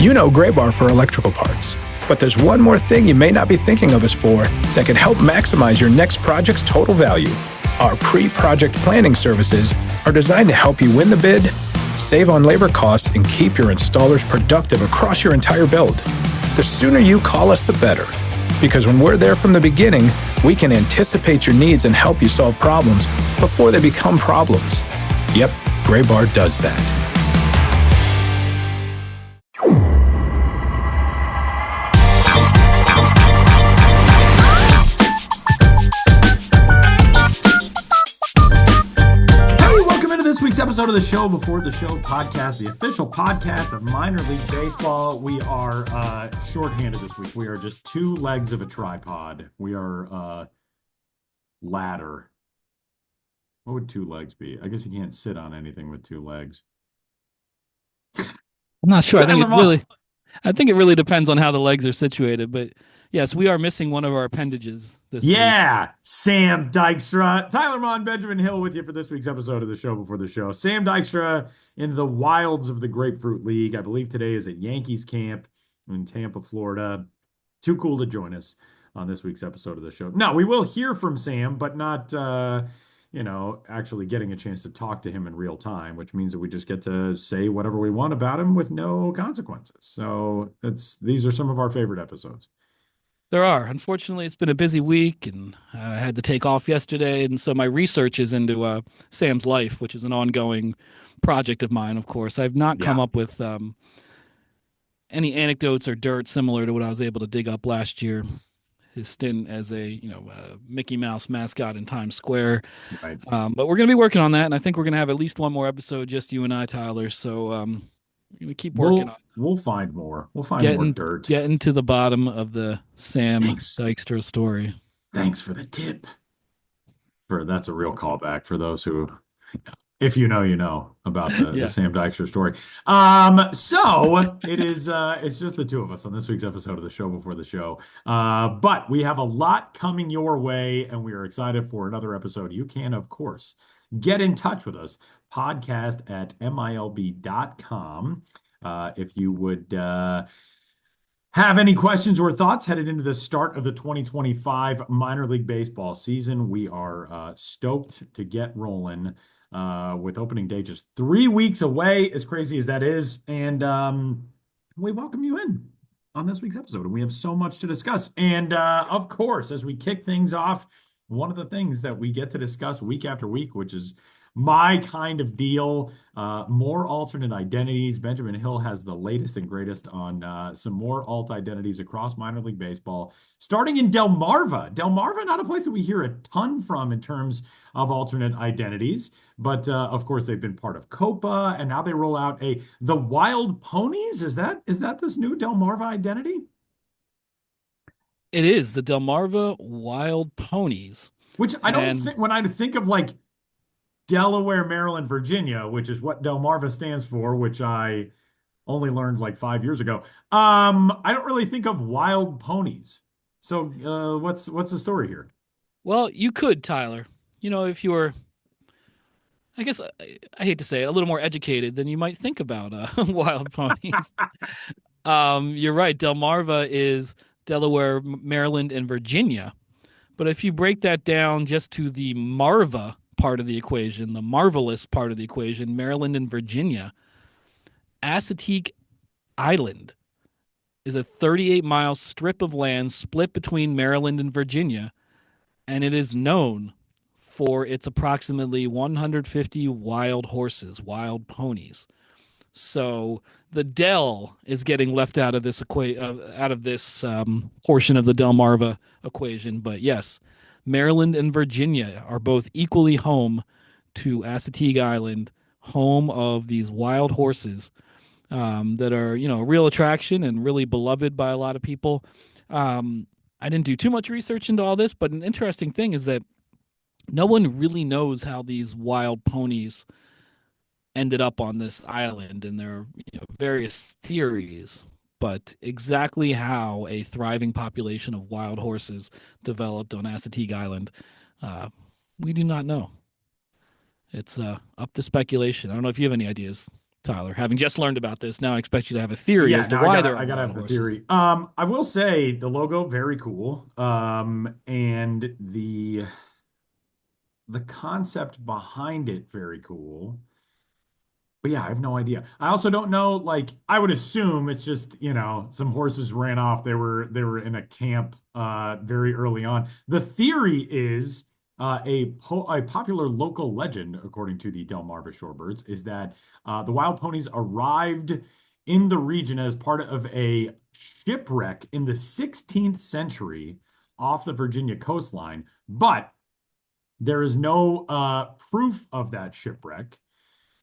You know Gray Bar for electrical parts, but there's one more thing you may not be thinking of us for that can help maximize your next project's total value. Our pre-project planning services are designed to help you win the bid, save on labor costs, and keep your installers productive across your entire build. The sooner you call us, the better. Because when we're there from the beginning, we can anticipate your needs and help you solve problems before they become problems. Yep, Gray Bar does that. This week's episode of the Show Before the Show podcast, the official podcast of minor league baseball. We are shorthanded this week. We are just two legs of a tripod. We are ladder. What would two legs be? I guess you can't sit on anything with two legs. I'm not sure. I think it really depends on how the legs are situated. But yes, we are missing one of our appendages this week. Sam Dykstra, Tyler Mon, Benjamin Hill with you for this week's episode of the Show Before the Show. Sam Dykstra in the wilds of the Grapefruit League. I believe today is at Yankees camp in Tampa, Florida. Too cool to join us on this week's episode of the show. Now, we will hear from Sam, but not, actually getting a chance to talk to him in real time, which means that we just get to say whatever we want about him with no consequences. So these are some of our favorite episodes. There are. Unfortunately, it's been a busy week, and I had to take off yesterday, and so my research is into Sam's life, which is an ongoing project of mine, of course. I've not come up with any anecdotes or dirt similar to what I was able to dig up last year. His stint as a Mickey Mouse mascot in Times Square. Right. But we're going to be working on that, and I think we're going to have at least one more episode, just you and I, Tyler. So we're going to keep working on it. We'll find more. We'll find more dirt. Getting to the bottom of the Sam Dykstra story. Thanks for the tip. That's a real callback for those who, if you know about the Sam Dykstra story. So it is. It's just the two of us on this week's episode of the Show Before the Show. But we have a lot coming your way, and we are excited for another episode. You can, of course, get in touch with us. Podcast at milb.com. If you would have any questions or thoughts headed into the start of the 2025 minor league baseball season, we are stoked to get rolling with opening day just 3 weeks away, as crazy as that is. And we welcome you in on this week's episode. And we have so much to discuss. And of course, as we kick things off, one of the things that we get to discuss week after week, which is my kind of deal, more alternate identities. Benjamin Hill has the latest and greatest on some more alt identities across minor league baseball, starting in Delmarva. Delmarva, not a place that we hear a ton from in terms of alternate identities, but of course they've been part of Copa, and now they roll out the Wild Ponies. Is that this new Delmarva identity? It is the Delmarva Wild Ponies, which I don't think when I think of like Delaware, Maryland, Virginia, which is what Delmarva stands for, which I only learned like 5 years ago. I don't really think of Wild Ponies. So what's the story here? Well, you could, Tyler. If you were, I guess I hate to say it, a little more educated, then you might think about Wild Ponies. You're right. Delmarva is Delaware, Maryland, and Virginia. But if you break that down just to the Marva part of the equation, the marvelous part of the equation, Maryland and Virginia, Assateague Island is a 38-mile strip of land split between Maryland and Virginia, and it is known for its approximately 150 wild horses, wild ponies. So the Del is getting left out of this portion of the Delmarva equation, but yes, Maryland and Virginia are both equally home to Assateague Island, home of these wild horses that are, a real attraction and really beloved by a lot of people. I didn't do too much research into all this, but an interesting thing is that no one really knows how these wild ponies ended up on this island, and there are various theories. But exactly how a thriving population of wild horses developed on Assateague Island, we do not know. It's up to speculation. I don't know if you have any ideas. Tyler? Having just learned about this, now I expect you to have a theory Yeah, as to now I why gotta there are I gotta wild have the horses. theory. I will say the logo very cool. And the concept behind it very cool. But yeah, I have no idea. I also don't know, like, I would assume it's just, some horses ran off. They were in a camp very early on. The theory is a popular local legend, according to the Delmarva Shorebirds, is that the wild ponies arrived in the region as part of a shipwreck in the 16th century off the Virginia coastline, but there is no proof of that shipwreck.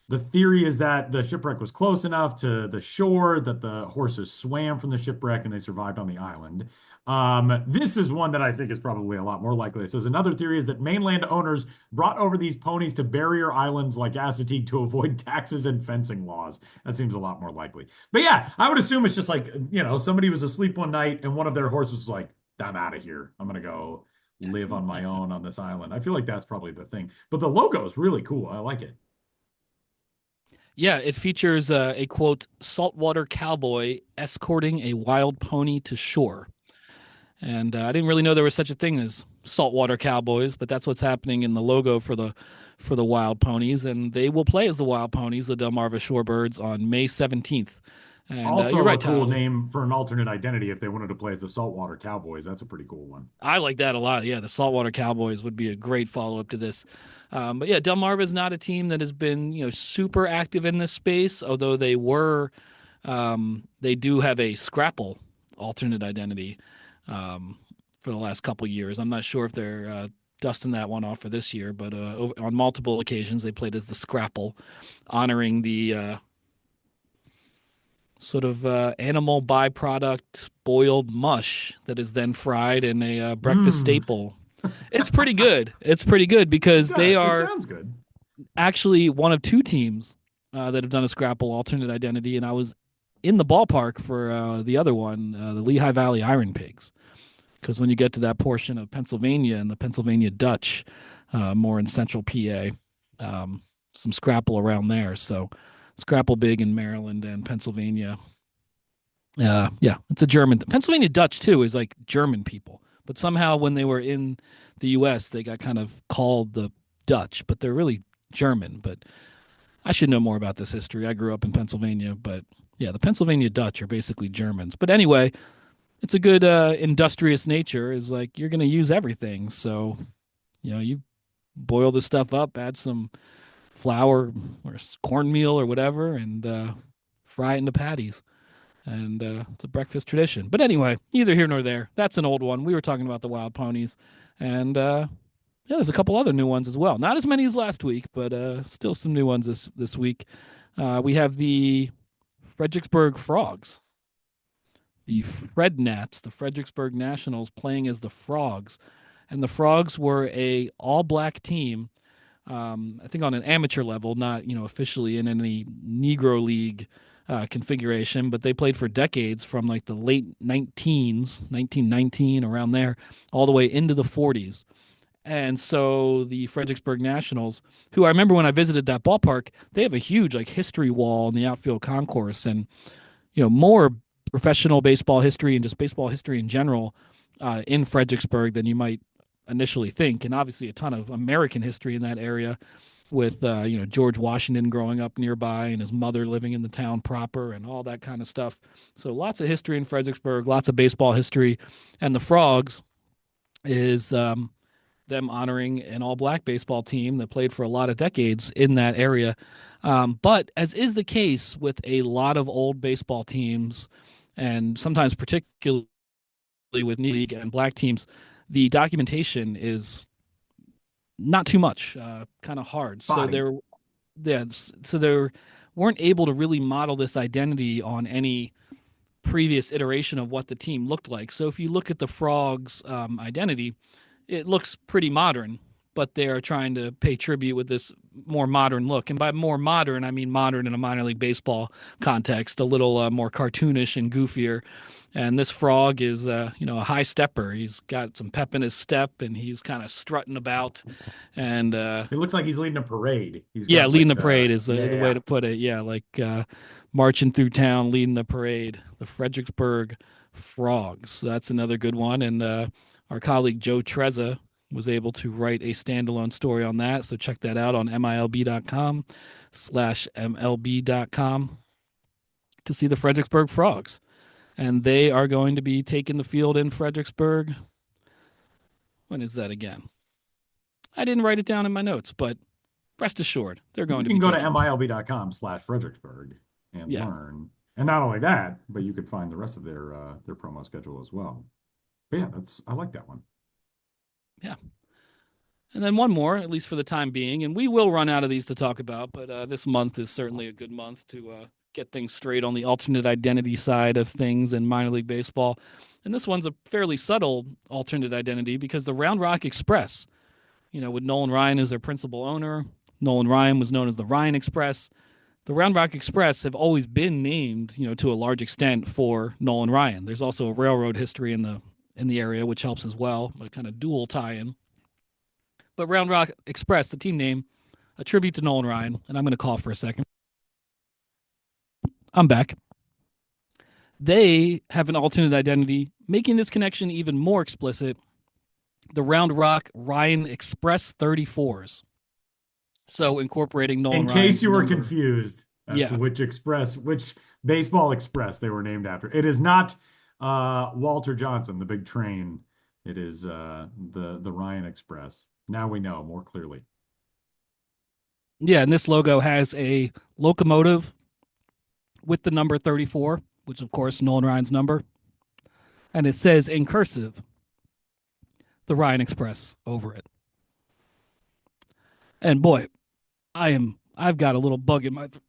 The theory is that the shipwreck was close enough to the shore that the horses swam from the shipwreck and they survived on the island. This is one that I think is probably a lot more likely. It says another theory is that mainland owners brought over these ponies to barrier islands like Assateague to avoid taxes and fencing laws. That seems a lot more likely. But yeah, I would assume it's just like, somebody was asleep one night and one of their horses was like, I'm out of here. I'm gonna go live on my own on this island. I feel like that's probably the thing. But the logo is really cool. I like it. Yeah, it features a quote saltwater cowboy escorting a wild pony to shore. And I didn't really know there was such a thing as saltwater cowboys, but that's what's happening in the logo for the wild ponies, and they will play as the wild ponies, the Delmarva Shorebirds, on May 17th. And you're Also, a right, cool Tyler. name for an alternate identity if they wanted to play as the Saltwater Cowboys. That's a pretty cool one. I like that a lot. Yeah, the Saltwater Cowboys would be a great follow up to this. But yeah, Delmarva is not a team that has been super active in this space, although they do have a Scrapple alternate identity for the last couple years. I'm not sure if they're dusting that one off for this year, but on multiple occasions they played as the Scrapple, honoring the sort of animal byproduct boiled mush that is then fried in a breakfast Hmm. staple. It's pretty good. It's pretty good because they It are sounds good. actually one of two teams that have done a Scrapple alternate identity, and I was in the ballpark for the other one, the Lehigh Valley Iron Pigs, because when you get to that portion of Pennsylvania and the Pennsylvania Dutch, more in central PA, some Scrapple around there. So Scrapple big in Maryland and Pennsylvania. Yeah, it's a German. Pennsylvania Dutch too is like German people, but somehow when they were in the U.S., they got kind of called the Dutch, but they're really German. But I should know more about this history. I grew up in Pennsylvania, but yeah, the Pennsylvania Dutch are basically Germans. But anyway, it's a good industrious nature. Is like you're going to use everything, so you boil this stuff up, add some flour or cornmeal or whatever, and fry it into patties. And it's a breakfast tradition. But anyway, neither here nor there. That's an old one. We were talking about the wild ponies, and yeah, there's a couple other new ones as well. Not as many as last week, but still some new ones this week. We have the Fredericksburg Frogs, the Frednats, the Fredericksburg Nationals, playing as the Frogs, and the Frogs were a all black team. I think on an amateur level, not officially in any Negro League configuration, but they played for decades from like the late 1919 around there, all the way into the 40s. And so the Fredericksburg Nationals, who I remember when I visited that ballpark, they have a huge like history wall in the outfield concourse, and more professional baseball history and just baseball history in general in Fredericksburg than you might initially think, and obviously a ton of American history in that area with George Washington growing up nearby and his mother living in the town proper and all that kind of stuff. So lots of history in Fredericksburg, lots of baseball history, and the Frogs is them honoring an all-black baseball team that played for a lot of decades in that area. But as is the case with a lot of old baseball teams, and sometimes particularly with league and black teams, the documentation is not too much, kind of hard. So Body. there, yeah, so they weren't able to really model this identity on any previous iteration of what the team looked like. So if you look at the Frogs' identity, it looks pretty modern, but they are trying to pay tribute with this more modern look. And by more modern, I mean modern in a minor league baseball context, a little more cartoonish and goofier. And this frog is, a high stepper. He's got some pep in his step, and he's kind of strutting about. And It looks like he's leading a parade. He's yeah, got leading like the parade is the way yeah. to put it. Yeah, like marching through town, leading the parade. The Fredericksburg Frogs. So that's another good one. And our colleague Joe Trezza was able to write a standalone story on that. So check that out on milb.com/MLB.com to see the Fredericksburg Frogs. And they are going to be taking the field in Fredericksburg. When is that again? I didn't write it down in my notes, but rest assured, they're going You to can be go to taking milb.com/Fredericksburg and Yeah. learn. And not only that, but you could find the rest of their promo schedule as well. But yeah, I like that one. Yeah. And then one more, at least for the time being, and we will run out of these to talk about, but this month is certainly a good month to get things straight on the alternate identity side of things in minor league baseball. And this one's a fairly subtle alternate identity because the Round Rock Express, with Nolan Ryan as their principal owner, Nolan Ryan was known as the Ryan Express. The Round Rock Express have always been named, to a large extent for Nolan Ryan. There's also a railroad history in the area, which helps as well, a kind of dual tie-in. But Round Rock Express, the team name, a tribute to Nolan Ryan, and I'm going to cough for a second. I'm back. They have an alternate identity, making this connection even more explicit. The Round Rock Ryan Express 34s. So incorporating Nolan In Ryan's case you were number. confused as to which baseball express they were named after, it is not Walter Johnson, the big train. It is the Ryan Express. Now we know more clearly. Yeah, and this logo has a locomotive with the number 34, which of course Nolan Ryan's number, and it says in cursive, the Ryan Express over it. And boy, I've got a little bug in my throat.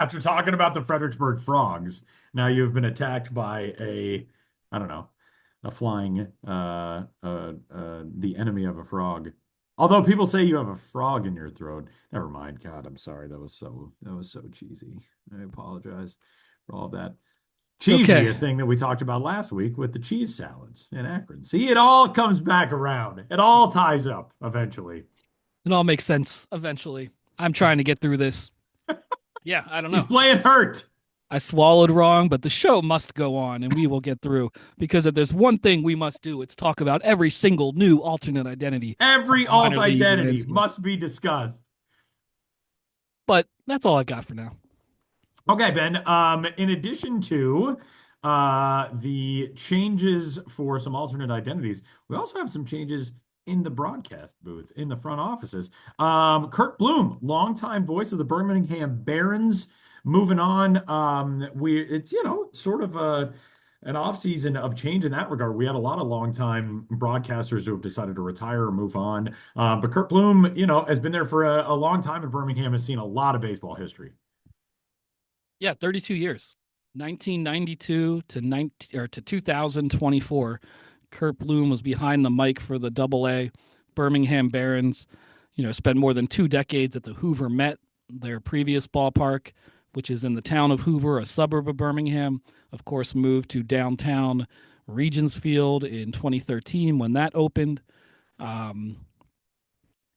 After talking about the Fredericksburg Frogs, now you've been attacked by I don't know, a flying, the enemy of a frog. Although people say you have a frog in your throat. Never mind. God, I'm sorry. That was so cheesy. I apologize for all that. Cheesy, okay. a thing that we talked about last week with the cheese salads in Akron. See, it all comes back around. It all ties up eventually. It all makes sense eventually. I'm trying to get through this. Yeah, I don't know. He's playing hurt. I swallowed wrong, but the show must go on and we will get through because if there's one thing we must do, it's talk about every single new alternate identity. Every alt identity must be discussed. But that's all I got for now. Okay, Ben. In addition to the changes for some alternate identities, we also have some changes in the broadcast booth, in the front offices. Kurt Bloom, longtime voice of the Birmingham Barons, moving on. It's sort of an off season of change in that regard. We had a lot of longtime broadcasters who have decided to retire or move on. But Kurt Bloom, has been there for a long time in Birmingham, has seen a lot of baseball history. Yeah, 32 years. 1992 to 2024. Kurt Bloom was behind the mic for the Double-A Birmingham Barons. Spent more than 2 decades at the Hoover Met, their previous ballpark, which is in the town of Hoover, a suburb of Birmingham. Of course, moved to downtown Regents Field in 2013 when that opened.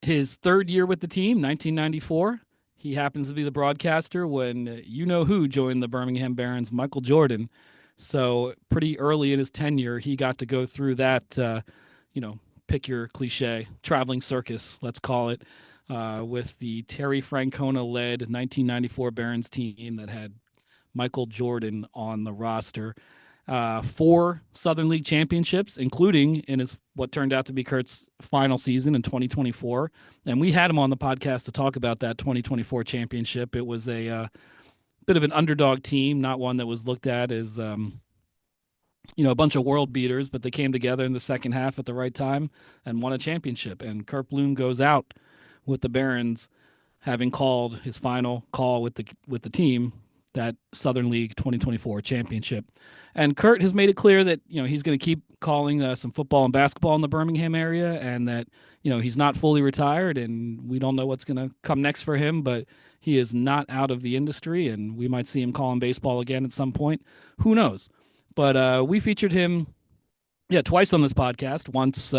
His third year with the team, 1994. He happens to be the broadcaster when who joined the Birmingham Barons, Michael Jordan. So pretty early in his tenure, he got to go through that, pick your cliche, traveling circus, let's call it, with the Terry Francona-led 1994 Barons team that had Michael Jordan on the roster. 4 Southern League championships, including in what turned out to be Kurt's final season in 2024. And we had him on the podcast to talk about that 2024 championship. It was a bit of an underdog team, not one that was looked at as, a bunch of world beaters, but they came together in the second half at the right time and won a championship. And Kurt Bloom goes out with the Barons, having called his final call with the team, that Southern League 2024 championship. And Kurt has made it clear that, he's going to keep calling some football and basketball in the Birmingham area, and that, he's not fully retired, and we don't know what's going to come next for him, but he is not out of the industry, and we might see him calling baseball again at some point. Who knows? But we featured him, twice on this podcast. Once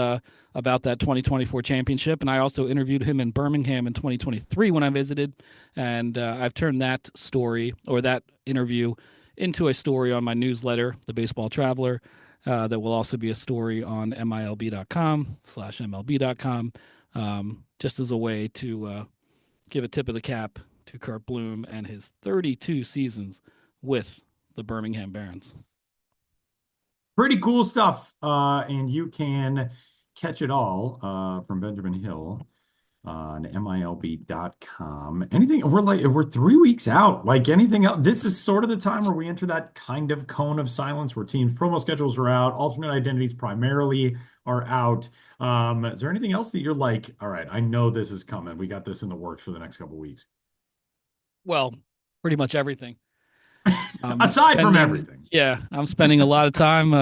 about that 2024 championship, and I also interviewed him in Birmingham in 2023 when I visited, and I've turned that story, or that interview, into a story on my newsletter, The Baseball Traveler, that will also be a story on milb.com/MLB.com, just as a way to give a tip of the cap to Kurt Bloom and his 32 seasons with the Birmingham Barons. Pretty cool stuff. And you can catch it all from Benjamin Hill on milb.com. Anything, we're 3 weeks out. Like anything else, this is sort of the time where we enter that kind of cone of silence where teams' promo schedules are out, alternate identities primarily are out. Is there anything else that you're like, all right, I know this is coming. We got this in the works for the next couple of weeks? Well, pretty much everything. Aside from everything. Yeah, I'm spending a lot of time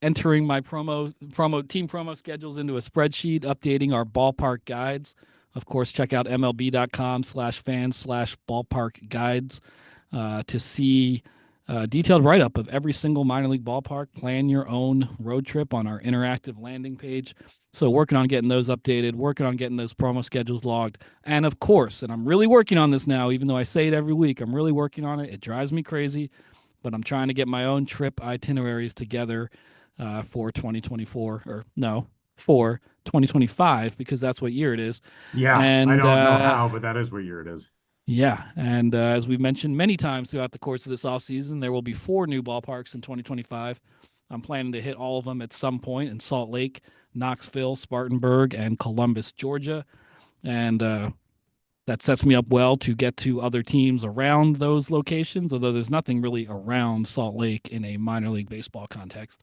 entering my team promo schedules into a spreadsheet, updating our ballpark guides. Of course, check out MLB.com/fans/ballpark guides to see a detailed write-up of every single minor league ballpark. Plan your own road trip on our interactive landing page. So working on getting those updated, working on getting those promo schedules logged. And of course, and I'm really working on this now, even though I say it every week, I'm really working on it. It drives me crazy, but I'm trying to get my own trip itineraries together for 2025, because that's what year it is. Yeah, and, I don't know how, but that is what year it is. Yeah, and as we've mentioned many times throughout the course of this offseason, there will be 4 new ballparks in 2025. I'm planning to hit all of them at some point in Salt Lake, Knoxville, Spartanburg, and Columbus, Georgia. And that sets me up well to get to other teams around those locations, although there's nothing really around Salt Lake in a minor league baseball context.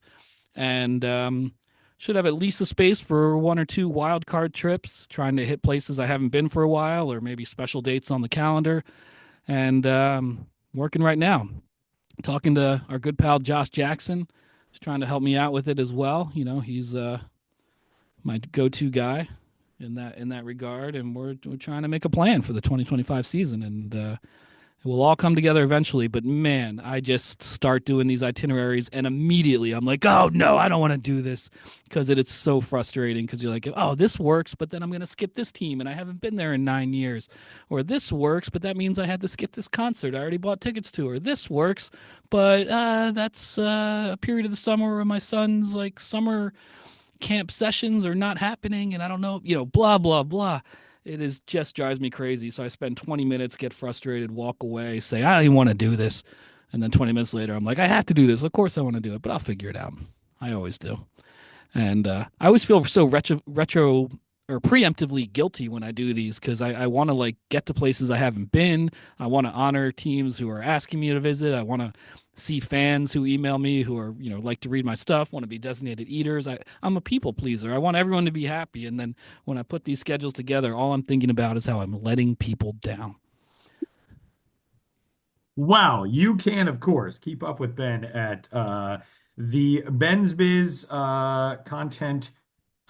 And should have at least a space for 1 or 2 wild card trips, trying to hit places I haven't been for a while, or maybe special dates on the calendar. And working right now, talking to our good pal Josh Jackson, who's trying to help me out with it as well. He's my go-to guy in that regard, and we're trying to make a plan for the 2025 season, and it will all come together eventually. But man, I just start doing these itineraries, and immediately I'm like, oh no, I don't want to do this, because it's so frustrating, because you're like, oh, this works, but then I'm going to skip this team and I haven't been there in 9 years. Or this works, but that means I had to skip this concert I already bought tickets to. Or this works, but that's a period of the summer where my son's summer camp sessions are not happening, and I don't know, blah, blah, blah. It just drives me crazy. So I spend 20 minutes, get frustrated, walk away, say, I don't even want to do this. And then 20 minutes later, I'm like, I have to do this. Of course I want to do it, but I'll figure it out. I always do. And I always feel so retro or preemptively guilty when I do these, because I want to get to places I haven't been. I want to honor teams who are asking me to visit. I want to see fans who email me who are, like to read my stuff, want to be designated eaters. I'm a people pleaser. I want everyone to be happy. And then when I put these schedules together, all I'm thinking about is how I'm letting people down. Wow. You can, of course, keep up with Ben at the Ben's Biz content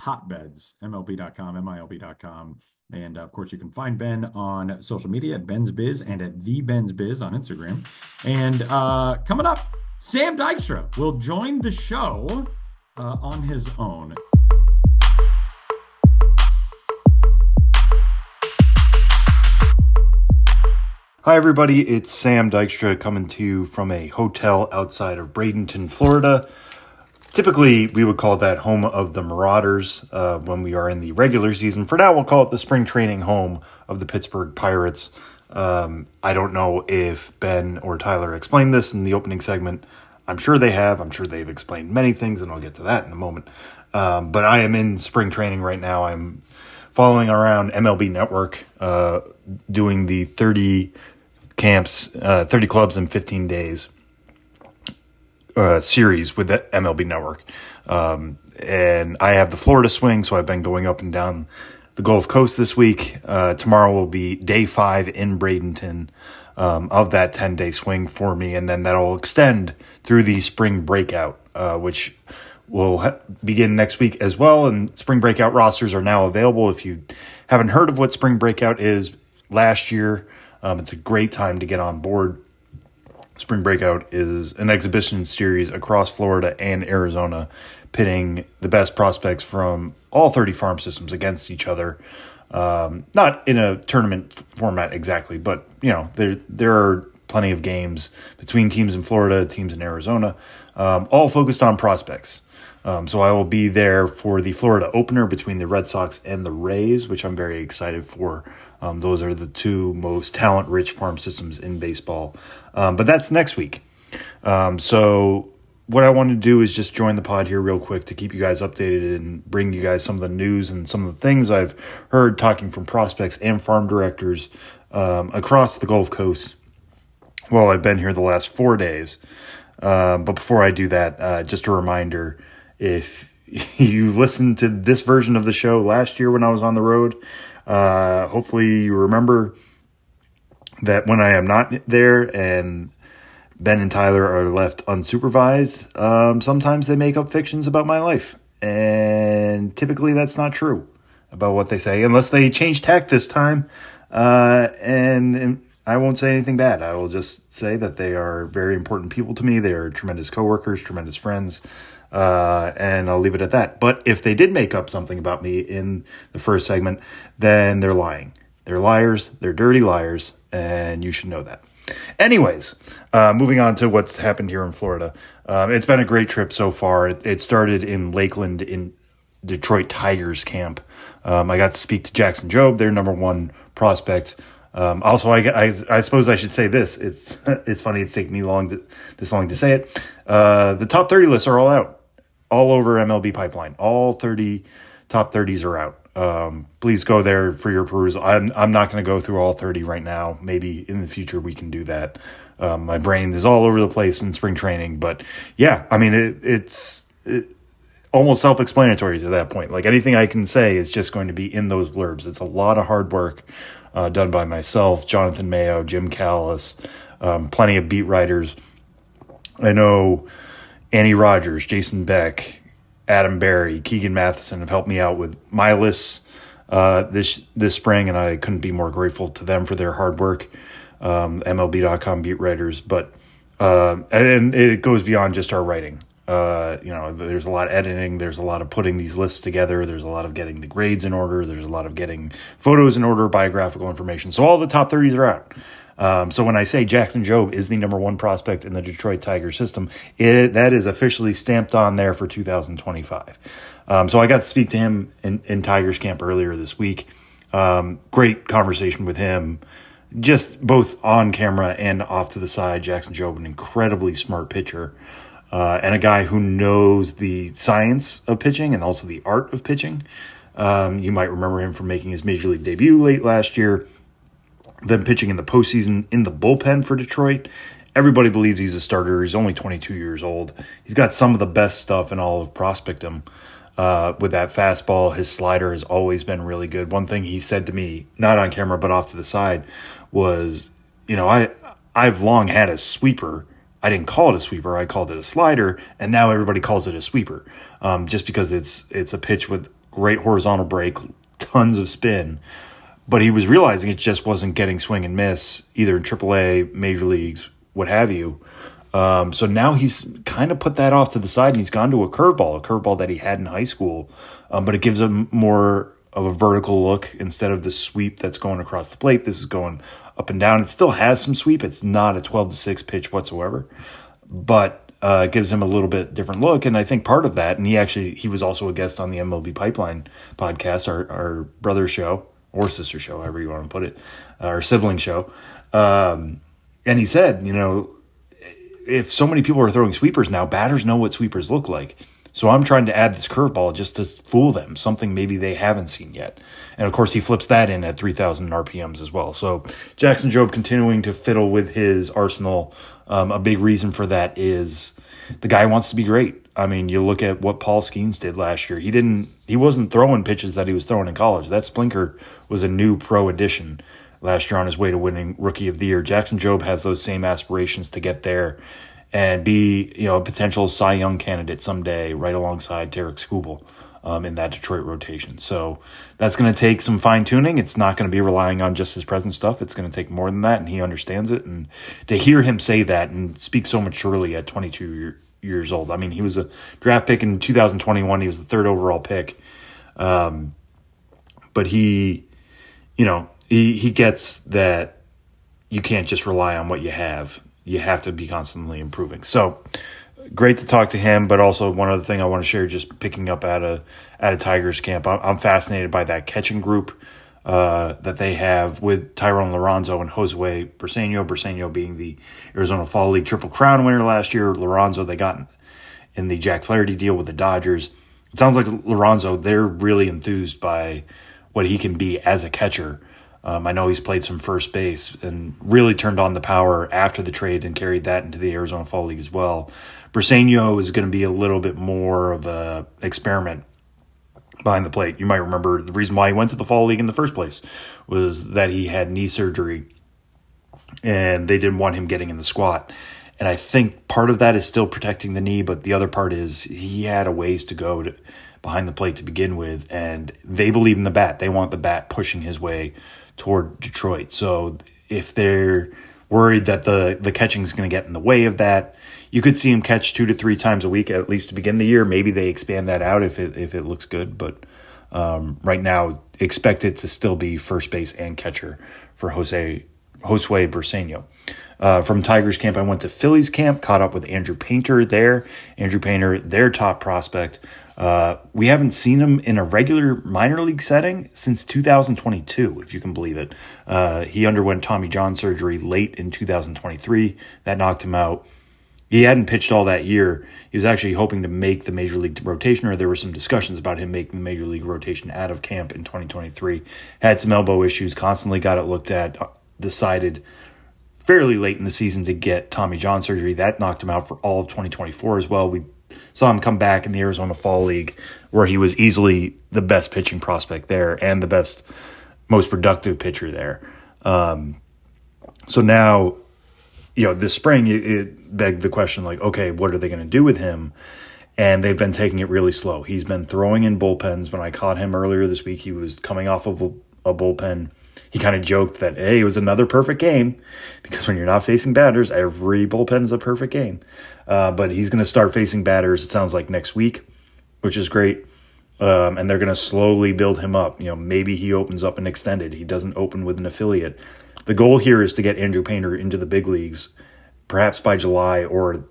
hotbeds, MLB.com, MILB.com. And of course, you can find Ben on social media at Ben's Biz and at the Ben's Biz on Instagram. And coming up, Sam Dykstra will join the show on his own. Hi everybody, it's Sam Dykstra coming to you from a hotel outside of Bradenton, Florida. Typically, we would call that home of the Marauders when we are in the regular season. For now, we'll call it the spring training home of the Pittsburgh Pirates. I don't know if Ben or Tyler explained this in the opening segment. I'm sure they have. I'm sure they've explained many things, and I'll get to that in a moment. But I am in spring training right now. I'm following around MLB Network, doing the 30 camps, 30 clubs in 15 days. Series with the MLB Network. And I have the Florida swing, so I've been going up and down the Gulf Coast this week. Tomorrow will be day 5 in Bradenton of that 10-day swing for me, and then that'll extend through the spring breakout, which will begin next week as well. And spring breakout rosters are now available. If you haven't heard of what spring breakout is, last year, it's a great time to get on board. Spring breakout is an exhibition series across Florida and Arizona, pitting the best prospects from all 30 farm systems against each other. Not in a tournament format exactly, but there are plenty of games between teams in Florida, teams in Arizona, all focused on prospects. So I will be there for the Florida opener between the Red Sox and the Rays, which I'm very excited for. Those are the two most talent-rich farm systems in baseball. But that's next week. So what I want to do is just join the pod here real quick to keep you guys updated and bring you guys some of the news and some of the things I've heard talking from prospects and farm directors across the Gulf Coast while I've been here the last 4 days. But before I do that, just a reminder, if you listened to this version of the show last year when I was on the road, hopefully you remember that when I am not there and Ben and Tyler are left unsupervised, sometimes they make up fictions about my life. And typically that's not true about what they say, unless they change tack this time. And I won't say anything bad. I will just say that they are very important people to me. They are tremendous coworkers, tremendous friends. And I'll leave it at that. But if they did make up something about me in the first segment, then they're lying. They're liars. They're dirty liars. And you should know that. Anyways, moving on to what's happened here in Florida. It's been a great trip so far. It started in Lakeland in Detroit Tigers camp. I got to speak to Jackson Jobe, their number one prospect. Also, I suppose I should say this. It's funny it's taken me this long to say it. The top 30 lists are all out, all over MLB Pipeline. All 30 top 30s are out. Please go there for your perusal. I'm not going to go through all 30 right now. Maybe in the future we can do that. My brain is all over the place in spring training, but yeah, I mean it's almost self-explanatory to that point. Like anything I can say is just going to be in those blurbs. It's a lot of hard work done by myself, Jonathan Mayo, Jim Callis, plenty of beat writers. I know Annie Rogers, Jason Beck, Adam Barry, Keegan Matheson have helped me out with my lists this spring, and I couldn't be more grateful to them for their hard work. MLB.com beat writers, but and it goes beyond just our writing. There's a lot of editing. There's a lot of putting these lists together. There's a lot of getting the grades in order. There's a lot of getting photos in order, biographical information. So all the top 30s are out. So when I say Jackson Jobe is the number one prospect in the Detroit Tigers system, that is officially stamped on there for 2025. So I got to speak to him in Tigers camp earlier this week. Great conversation with him, just both on camera and off to the side. Jackson Jobe, an incredibly smart pitcher. And a guy who knows the science of pitching and also the art of pitching. You might remember him from making his major league debut late last year, then pitching in the postseason in the bullpen for Detroit. Everybody believes he's a starter. He's only 22 years old. He's got some of the best stuff in all of prospectum. With that fastball, his slider has always been really good. One thing he said to me, not on camera but off to the side, was, I've long had a sweeper. I didn't call it a sweeper. I called it a slider, and now everybody calls it a sweeper, just because it's a pitch with great horizontal break, tons of spin. But he was realizing it just wasn't getting swing and miss, either in AAA, major leagues, what have you. So now he's kind of put that off to the side, and he's gone to a curveball that he had in high school, but it gives him more of a vertical look instead of the sweep that's going across the plate. This is going up and down. It still has some sweep. It's not a 12-6 pitch whatsoever, but it gives him a little bit different look. And I think part of that, and he was also a guest on the MLB Pipeline podcast, our brother show or sister show, however you want to put it, our sibling show. And he said, if so many people are throwing sweepers now, batters know what sweepers look like. So I'm trying to add this curveball just to fool them, something maybe they haven't seen yet. And, of course, he flips that in at 3,000 RPMs as well. So Jackson Jobe continuing to fiddle with his arsenal. A big reason for that is the guy wants to be great. I mean, you look at what Paul Skeens did last year. He wasn't throwing pitches that he was throwing in college. That Splinker was a new pro addition last year on his way to winning Rookie of the Year. Jackson Jobe has those same aspirations to get there. and be, a potential Cy Young candidate someday right alongside Tarek Skubal in that Detroit rotation. So that's going to take some fine-tuning. It's not going to be relying on just his present stuff. It's going to take more than that, and he understands it. And to hear him say that and speak so maturely at 22 years old. I mean, he was a draft pick in 2021. He was the third overall pick. But he gets that you can't just rely on what you have. You have to be constantly improving. So great to talk to him, but also one other thing I want to share, just picking up at a Tigers camp. I'm fascinated by that catching group that they have with Tyrone Lorenzo and Josue Briseño. Briseño being the Arizona Fall League Triple Crown winner last year. Lorenzo they got in the Jack Flaherty deal with the Dodgers. It sounds like Lorenzo, they're really enthused by what he can be as a catcher. I know he's played some first base and really turned on the power after the trade and carried that into the Arizona Fall League as well. Briseño is going to be a little bit more of a experiment behind the plate. You might remember the reason why he went to the Fall League in the first place was that he had knee surgery and they didn't want him getting in the squat. And I think part of that is still protecting the knee, but the other part is he had a ways to go behind the plate to begin with, and they believe in the bat. They want the bat pushing his way toward Detroit. So if they're worried that the catching is going to get in the way of that, you could see him catch 2 to 3 times a week at least to begin the year. Maybe they expand that out if it looks good, but right now expect it to still be first base and catcher for Josue Briseño. From Tigers camp, I went to Phillies camp, caught up with Andrew Painter there. Andrew Painter, their top prospect. We haven't seen him in a regular minor league setting since 2022, if you can believe it. He underwent Tommy John surgery late in 2023. That knocked him out. He hadn't pitched all that year. He was actually hoping to make the major league rotation, or there were some discussions about him making the major league rotation out of camp in 2023. Had some elbow issues, constantly got it looked at, decided fairly late in the season to get Tommy John surgery. That knocked him out for all of 2024 as well. We saw him come back in the Arizona Fall League, where he was easily the best pitching prospect there and the best, most productive pitcher there. So now, this spring, it begged the question, like, okay, what are they going to do with him? And they've been taking it really slow. He's been throwing in bullpens. When I caught him earlier this week, he was coming off of a bullpen. He kind of joked that, hey, it was another perfect game, because when you're not facing batters, every bullpen is a perfect game. But he's going to start facing batters, it sounds like, next week, which is great. And they're going to slowly build him up. Maybe he opens up an extended. He doesn't open with an affiliate. The goal here is to get Andrew Painter into the big leagues, perhaps by July, or,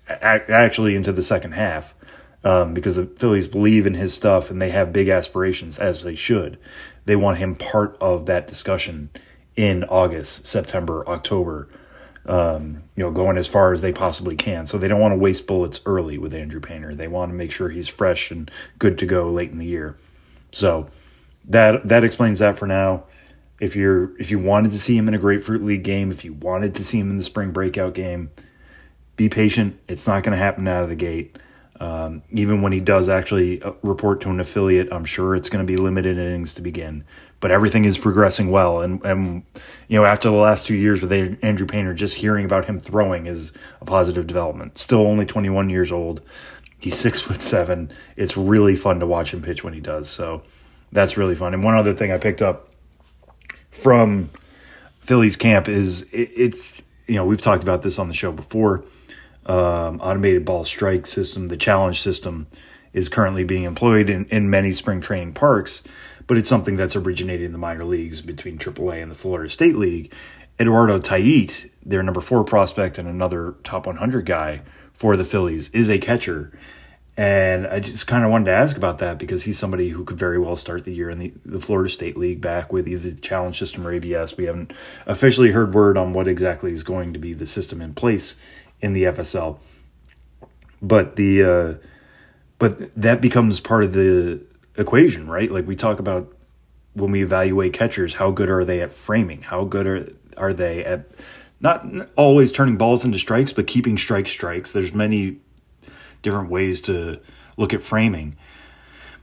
actually into the second half, because the Phillies believe in his stuff and they have big aspirations, as they should. They want him part of that discussion in August, September, October, going as far as they possibly can. So they don't want to waste bullets early with Andrew Painter. They want to make sure he's fresh and good to go late in the year. So that explains that for now. If you wanted to see him in a Grapefruit League game, if you wanted to see him in the spring breakout game, be patient. It's not going to happen out of the gate. Even when he does actually report to an affiliate, I'm sure it's going to be limited innings to begin. But everything is progressing well. And after the last 2 years with Andrew Painter, just hearing about him throwing is a positive development. Still only 21 years old. He's 6'7". It's really fun to watch him pitch when he does. So that's really fun. And one other thing I picked up from Phillies camp is it's we've talked about this on the show before. Automated ball strike system, the challenge system, is currently being employed in many spring training parks, but it's something that's originated in the minor leagues between AAA and the Florida State League. Eduardo Tait, their number 4 prospect and another top 100 guy for the Phillies, is a catcher. And I just kind of wanted to ask about that, because he's somebody who could very well start the year in the Florida State League back with either the challenge system or ABS. We haven't officially heard word on what exactly is going to be the system in place in the FSL. But that becomes part of the equation, right? Like we talk about when we evaluate catchers, how good are they at framing? How good are they at not always turning balls into strikes, but keeping strikes? There's many different ways to look at framing.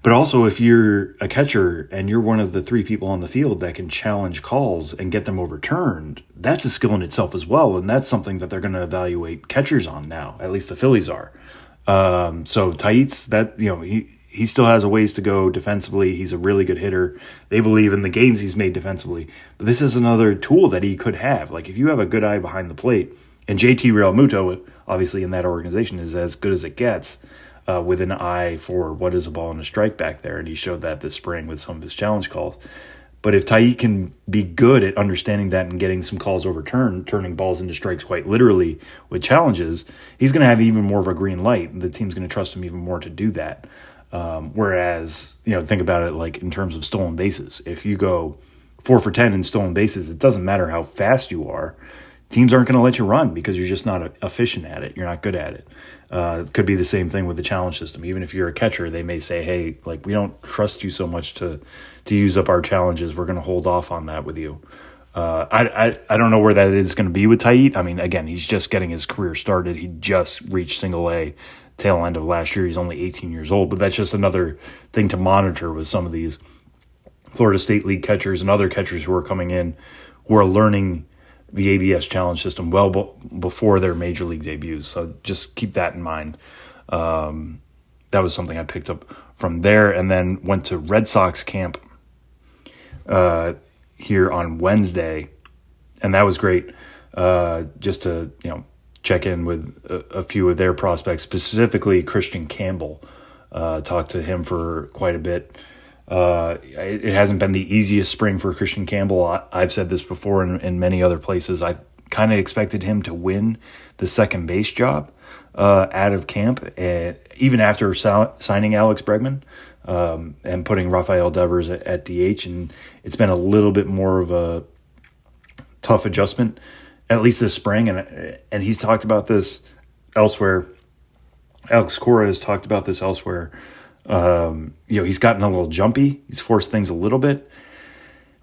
But also, if you're a catcher and you're one of the 3 people on the field that can challenge calls and get them overturned, that's a skill in itself as well. And that's something that they're going to evaluate catchers on now. At least the Phillies are. So Tait's, that, he still has a ways to go defensively. He's a really good hitter. They believe in the gains he's made defensively. But this is another tool that he could have. Like, if you have a good eye behind the plate, and JT Realmuto, obviously in that organization, is as good as it gets, with an eye for what is a ball and a strike back there. And he showed that this spring with some of his challenge calls. But if Tait can be good at understanding that and getting some calls overturned, turning balls into strikes quite literally with challenges, he's going to have even more of a green light. The team's going to trust him even more to do that. Whereas, think about it like in terms of stolen bases. If you go 4 for 10 in stolen bases, it doesn't matter how fast you are. Teams aren't going to let you run because you're just not efficient at it. You're not good at it. It could be the same thing with the challenge system. Even if you're a catcher, they may say, hey, like, we don't trust you so much to use up our challenges. We're going to hold off on that with you. I don't know where that is going to be with Tait. I mean, again, he's just getting his career started. He just reached single A tail end of last year. He's only 18 years old, but that's just another thing to monitor with some of these Florida State League catchers and other catchers who are coming in who are learning the ABS challenge system well before their major league debuts. So just keep that in mind. That was something I picked up from there, and then went to Red Sox camp here on Wednesday, and that was great. Just to check in with a few of their prospects, specifically Christian Campbell. Talked to him for quite a bit. It hasn't been the easiest spring for Christian Campbell. I've said this before in many other places. I kind of expected him to win the second base job out of camp, even after signing Alex Bregman and putting Rafael Devers at DH. And it's been a little bit more of a tough adjustment, at least this spring. And he's talked about this elsewhere. Alex Cora has talked about this elsewhere. He's gotten a little jumpy. He's forced things a little bit.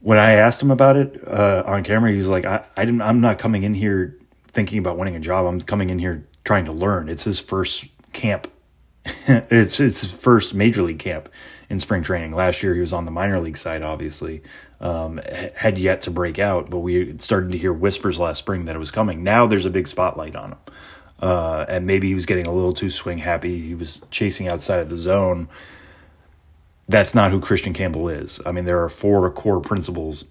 When I asked him about it on camera, he's like, I'm not coming in here thinking about winning a job. I'm coming in here trying to learn. It's his first camp. It's his first major league camp in spring training. Last year, he was on the minor league side, obviously. Had yet to break out, but we started to hear whispers last spring that it was coming. Now there's a big spotlight on him. And maybe he was getting a little too swing happy. He was chasing outside of the zone. That's not who Christian Campbell is. I mean, there are 4 core principles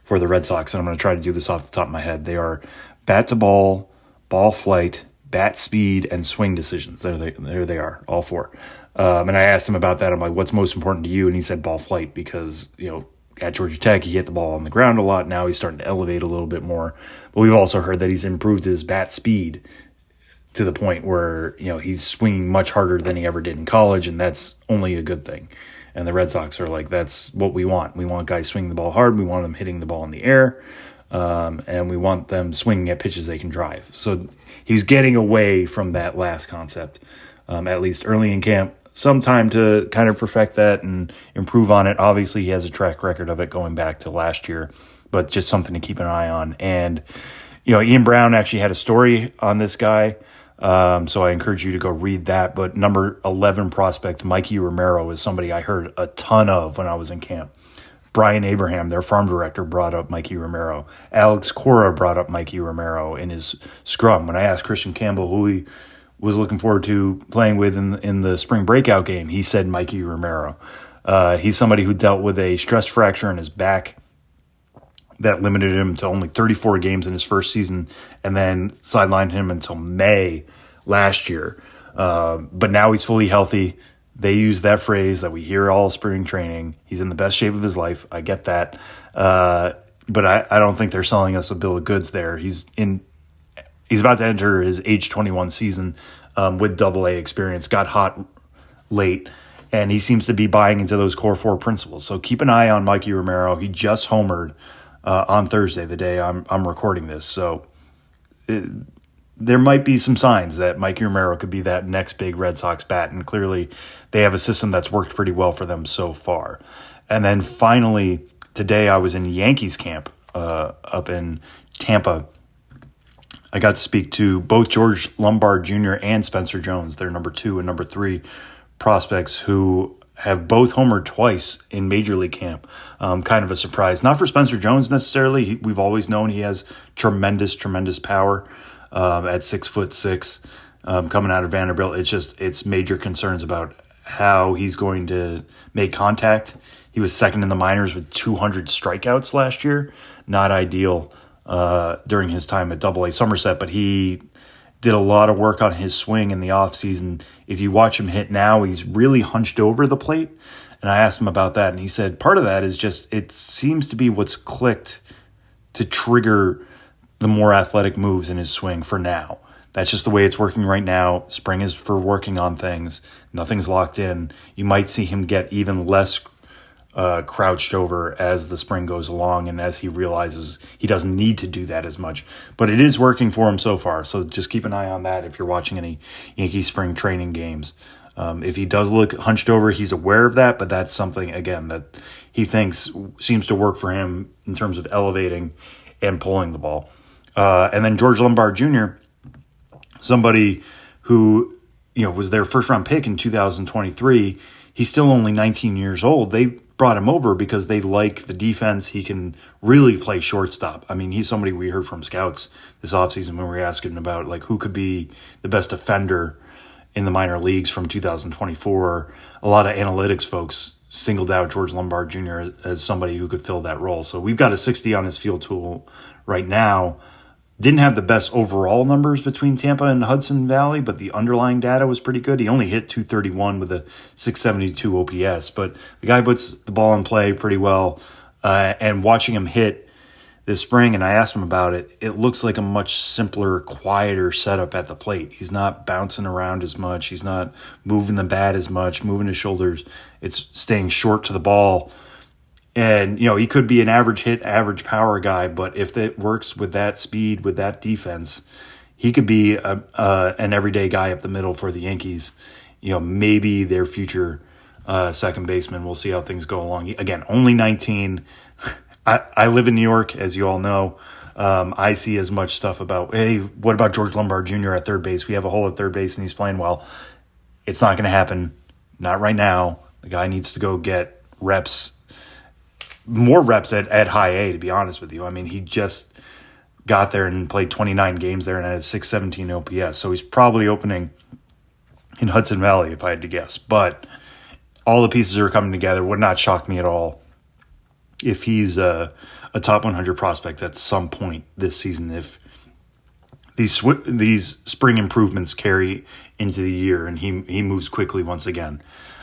for the Red Sox, and I'm going to try to do this off the top of my head. They are bat to ball, ball flight, bat speed, and swing decisions. There they are, all 4. And I asked him about that. I'm like, what's most important to you? And he said ball flight because, at Georgia Tech, he hit the ball on the ground a lot. Now he's starting to elevate a little bit more. But we've also heard that he's improved his bat speed to the point where, he's swinging much harder than he ever did in college, and that's only a good thing. And the Red Sox are like, that's what we want. We want guys swinging the ball hard. We want them hitting the ball in the air. And we want them swinging at pitches they can drive. So he's getting away from that last concept, at least early in camp. Some time to kind of perfect that and improve on it. Obviously, he has a track record of it going back to last year, but just something to keep an eye on. And, Ian Brown actually had a story on this guy. So I encourage you to go read that. But number 11 prospect, Mikey Romero, is somebody I heard a ton of when I was in camp. Brian Abraham, their farm director, brought up Mikey Romero. Alex Cora brought up Mikey Romero in his scrum. When I asked Christian Campbell who he was looking forward to playing with in the spring breakout game, he said Mikey Romero. He's somebody who dealt with a stress fracture in his back that limited him to only 34 games in his first season and then sidelined him until May last year. But now he's fully healthy. They use that phrase that we hear all spring training. He's in the best shape of his life. I get that. But I don't think they're selling us a bill of goods there. He's about to enter his age 21 season with Double-A experience, got hot late, and he seems to be buying into those core 4 principles. So keep an eye on Mikey Romero. He just homered on Thursday, the day I'm recording this. So there might be some signs that Mikey Romero could be that next big Red Sox bat, and clearly they have a system that's worked pretty well for them so far. And then finally, today I was in Yankees camp up in Tampa. I got to speak to both George Lombard Jr. and Spencer Jones, their number 2 and number 3 prospects, who have both homered twice in Major League camp. Kind of a surprise. Not for Spencer Jones necessarily. We've always known he has tremendous power at 6'6", coming out of Vanderbilt. It's major concerns about how he's going to make contact. He was second in the minors with 200 strikeouts last year. Not ideal during his time at AA Somerset, but he did a lot of work on his swing in the offseason. If you watch him hit now, he's really hunched over the plate. And I asked him about that, and he said part of that is just it seems to be what's clicked to trigger the more athletic moves in his swing for now. That's just the way it's working right now. Spring is for working on things. Nothing's locked in. You might see him get even less crouched over as the spring goes along and as he realizes he doesn't need to do that as much. But it is working for him so far, so just keep an eye on that if you're watching any Yankee spring training games. If he does look hunched over, he's aware of that, but that's something, again, that he thinks seems to work for him in terms of elevating and pulling the ball. And then George Lombard Jr., somebody who was their first-round pick in 2023, he's still only 19 years old. They brought him over because they like the defense. He can really play shortstop. I mean, he's somebody we heard from scouts this offseason when we were asking about who could be the best defender in the minor leagues from 2024. A lot of analytics folks singled out George Lombard Jr. as somebody who could fill that role. So we've got a 60 on his field tool right now. Didn't have the best overall numbers between Tampa and Hudson Valley, but the underlying data was pretty good. He only hit 231 with a 672 OPS, but the guy puts the ball in play pretty well. And watching him hit this spring, and I asked him about it, it looks like a much simpler, quieter setup at the plate. He's not bouncing around as much. He's not moving the bat as much, moving his shoulders. It's staying short to the ball. And, he could be an average hit, average power guy, but if it works with that speed, with that defense, he could be an everyday guy up the middle for the Yankees. Maybe their future second baseman. We'll see how things go along. Again, only 19. I live in New York, as you all know. I see as much stuff about, hey, what about George Lombard Jr. at third base? We have a hole at third base and he's playing well. It's not going to happen. Not right now. The guy needs to go get reps, more reps at high A, to be honest with you. I mean, he just got there and played 29 games there and had a 617 OPS. So he's probably opening in Hudson Valley, if I had to guess. But all the pieces are coming together. Would not shock me at all if he's a top 100 prospect at some point this season, if these spring improvements carry into the year and he moves quickly once again.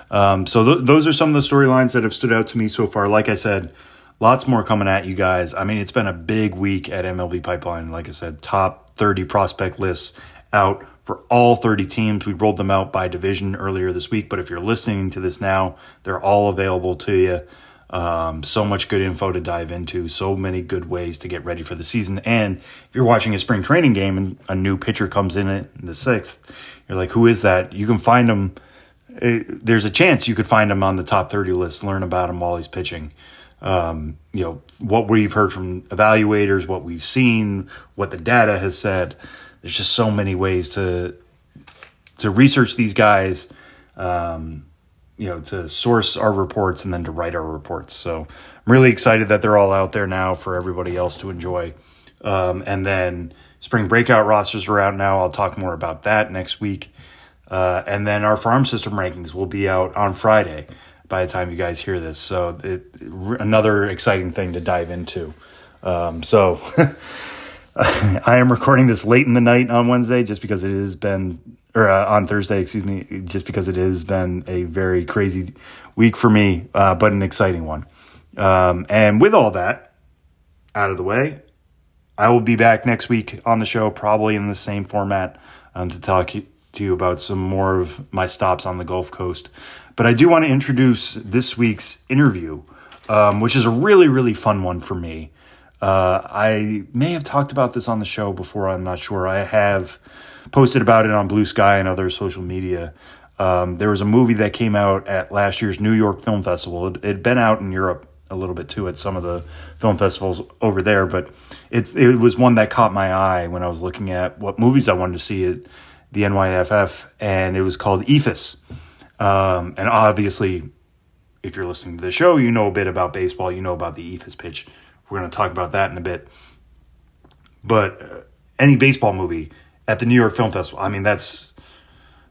So those are some of the storylines that have stood out to me so far. Like I said, lots more coming at you guys. I mean, it's been a big week at MLB Pipeline. Like I said, top 30 prospect lists out for all 30 teams. We rolled them out by division earlier this week, but if you're listening to this now, they're all available to you. So much good info to dive into, so many good ways to get ready for the season. And if you're watching a spring training game and a new pitcher comes in the 6th, you're like, who is that? You can find him. There's a chance you could find him on the top 30 list, learn about him while he's pitching. What we've heard from evaluators, what we've seen, what the data has said. There's just so many ways to research these guys, to source our reports and then to write our reports. So I'm really excited that they're all out there now for everybody else to enjoy. And then spring breakout rosters are out now. I'll talk more about that next week. And then our farm system rankings will be out on Friday by the time you guys hear this. So another exciting thing to dive into. So I am recording this late in the night on Wednesday just because it has been, or on Thursday, just because it has been a very crazy week for me, but an exciting one. And with all that out of the way, I will be back next week on the show, probably in the same format, to talk to you about some more of my stops on the Gulf Coast. But I do want to introduce this week's interview, which is a really, really fun one for me. I may have talked about this on the show before. I'm not sure. I have posted about it on Blue Sky and other social media. There was a movie that came out at last year's New York Film Festival. It had been out in Europe a little bit too at some of the film festivals over there, but it was one that caught my eye when I was looking at what movies I wanted to see at the NYFF, and it was called Eephus. And obviously if you're listening to the show, you know a bit about baseball, you know about the Eephus pitch. We're going to talk about that in a bit. But any baseball movie at the New York Film Festival, I mean, that's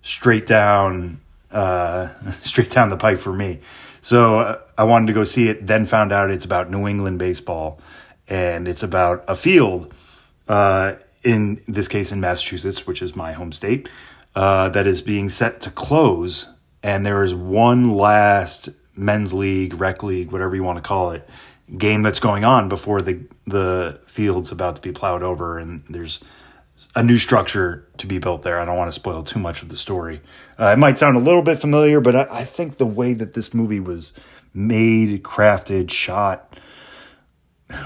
straight down the pipe for me. So I wanted to go see it, then found out it's about New England baseball, and it's about a field, in this case in Massachusetts, which is my home state, that is being set to close, and there is one last men's league, rec league, whatever you want to call it, game that's going on before the field's about to be plowed over, and there's a new structure to be built there. I don't want to spoil too much of the story. It might sound a little bit familiar, but I think the way that this movie was made, crafted, shot,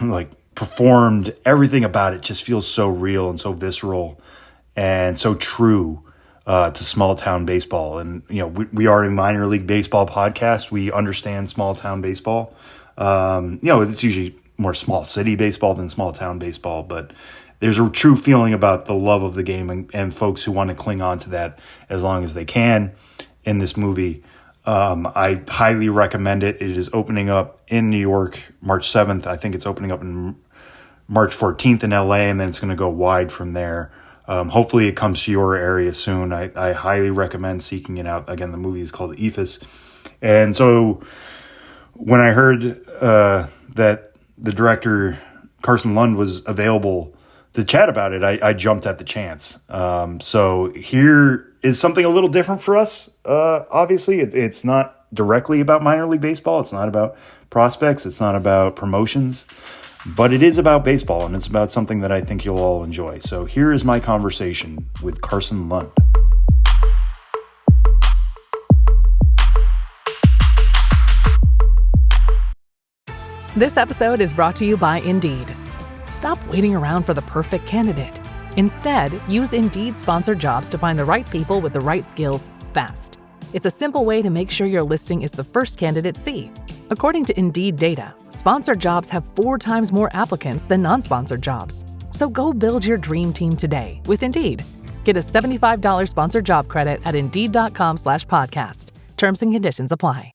like performed, everything about it just feels so real and so visceral and so true to small town baseball. And, you know, we are a minor league baseball podcast. We understand small town baseball. You know, it's usually more small city baseball than small town baseball, but there's a true feeling about the love of the game and folks who want to cling on to that as long as they can in this movie. I highly recommend it. It is opening up in New York March 7th. I think it's opening up in March 14th in LA, and then it's going to go wide from there. Hopefully it comes to your area soon. I highly recommend seeking it out. Again, the movie is called Eephus. And so when I heard that the director, Carson Lund, was available to chat about it, I jumped at the chance. So here is something a little different for us. Obviously, it's not directly about minor league baseball. It's not about prospects. It's not about promotions. But it is about baseball, and it's about something that I think you'll all enjoy. So here is my conversation with Carson Lund. This episode is brought to you by Indeed. Stop waiting around for the perfect candidate. Instead, use Indeed sponsored jobs to find the right people with the right skills fast. It's a simple way to make sure your listing is the first candidates see. According to Indeed data, sponsored jobs have 4 times more applicants than non-sponsored jobs. So go build your dream team today with Indeed. Get a $75 sponsored job credit at Indeed.com/podcast. Terms and conditions apply.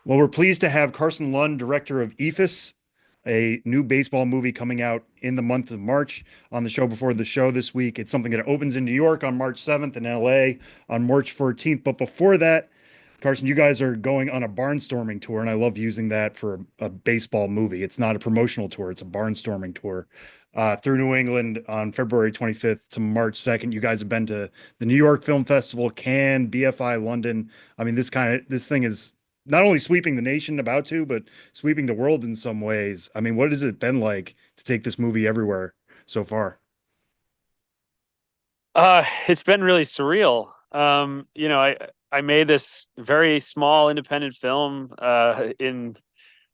Well, we're pleased to have Carson Lund, director of Eephus, a new baseball movie coming out in the month of March, on the show before the show this week. It's something that opens in New York on March 7th and LA on March 14th. But before that, Carson, you guys are going on a barnstorming tour, and I love using that for a baseball movie. It's not a promotional tour, it's a barnstorming tour through New England on February 25th to March 2nd. You guys have been to the New York Film Festival, Cannes, BFI London. I mean, this thing is not only sweeping the nation but sweeping the world in some ways. I mean, what has it been like to take this movie everywhere so far? It's been really surreal. You know, I made this very small independent film in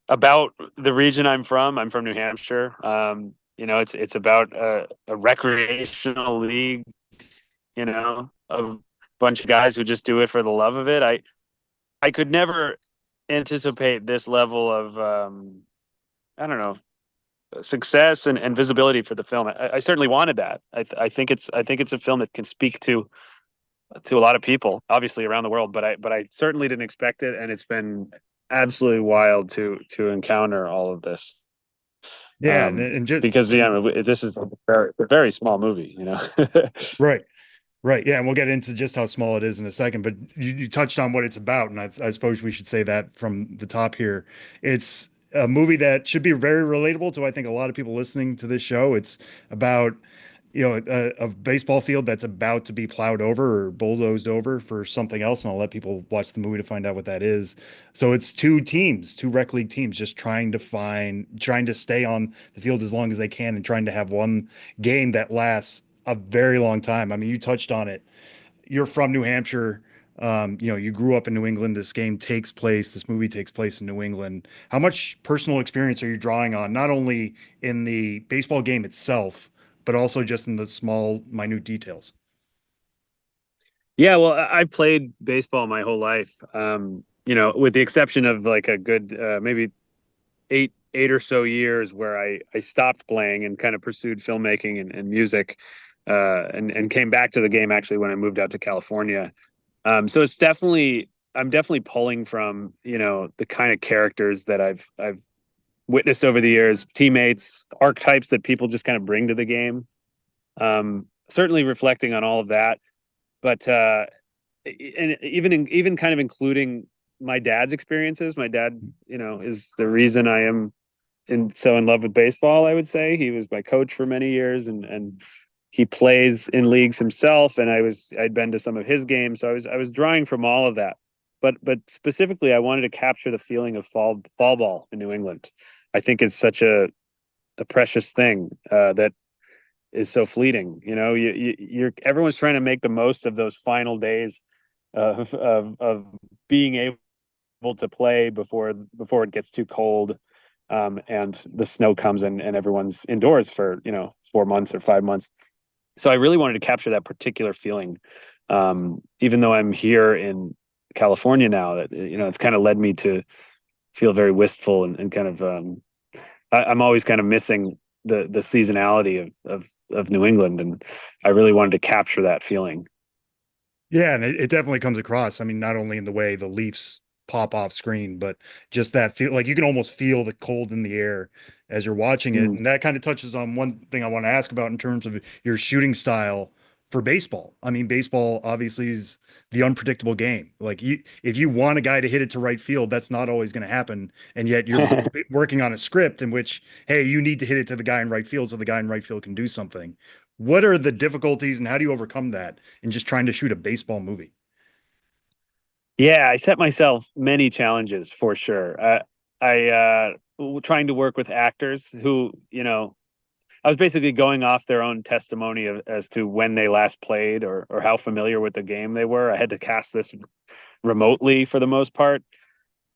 about the region I'm from. I'm from New Hampshire. You know, it's about a recreational league, you know, of a bunch of guys who just do it for the love of it. I could never anticipate this level of I don't know, success and visibility for the film. I certainly wanted that. I think it's a film that can speak to a lot of people, obviously around the world, but I certainly didn't expect it, and it's been absolutely wild to encounter all of this. Yeah, and just because this is a very small movie, you know. right. Right. Yeah. And we'll get into just how small it is in a second, but you touched on what it's about. And I suppose we should say that from the top here. It's a movie that should be very relatable to, I think, a lot of people listening to this show. It's about, you know, a baseball field that's about to be plowed over or bulldozed over for something else. And I'll let people watch the movie to find out what that is. So it's 2 rec league teams, just trying to stay on the field as long as they can and trying to have one game that lasts a very long time. I mean, you touched on it. You're from New Hampshire. You know, you grew up in New England. This movie takes place in New England. How much personal experience are you drawing on, not only in the baseball game itself, but also just in the small, minute details? Yeah, well, I've played baseball my whole life. You know, with the exception of like a good maybe eight or so years where I stopped playing and kind of pursued filmmaking and music. And came back to the game actually when I moved out to California. So it's definitely I'm definitely pulling from, the kind of characters that I've witnessed over the years, teammates, archetypes that people just kind of bring to the game. Certainly reflecting on all of that, but and even kind of including my dad's experiences. My dad, is the reason I am so in love with baseball. I would say he was my coach for many years, and he plays in leagues himself. And I'd been to some of his games, so I was drawing from all of that. But specifically, I wanted to capture the feeling of fall ball in New England. I think it's such a precious thing that is so fleeting. You're everyone's trying to make the most of those final days of being able to play before it gets too cold, and the snow comes and everyone's indoors for 4 months or 5 months. So I really wanted to capture that particular feeling, even though I'm here in California now. That it's kind of led me to feel very wistful and kind of I'm always kind of missing the seasonality of New England, and I really wanted to capture that feeling. Yeah, and it definitely comes across. I mean, not only in the way the Leafs pop off screen, but just that feel, like you can almost feel the cold in the air as you're watching it. Mm. And that kind of touches on one thing I want to ask about in terms of your shooting style for baseball. I mean, baseball obviously is the unpredictable game. Like if you want a guy to hit it to right field, that's not always going to happen. And yet you're working on a script in which, hey, you need to hit it to the guy in right field so the guy in right field can do something. What are the difficulties and how do you overcome that in just trying to shoot a baseball movie? Yeah, I set myself many challenges for sure. Trying to work with actors who, I was basically going off their own testimony as to when they last played or how familiar with the game they were. I had to cast this remotely for the most part.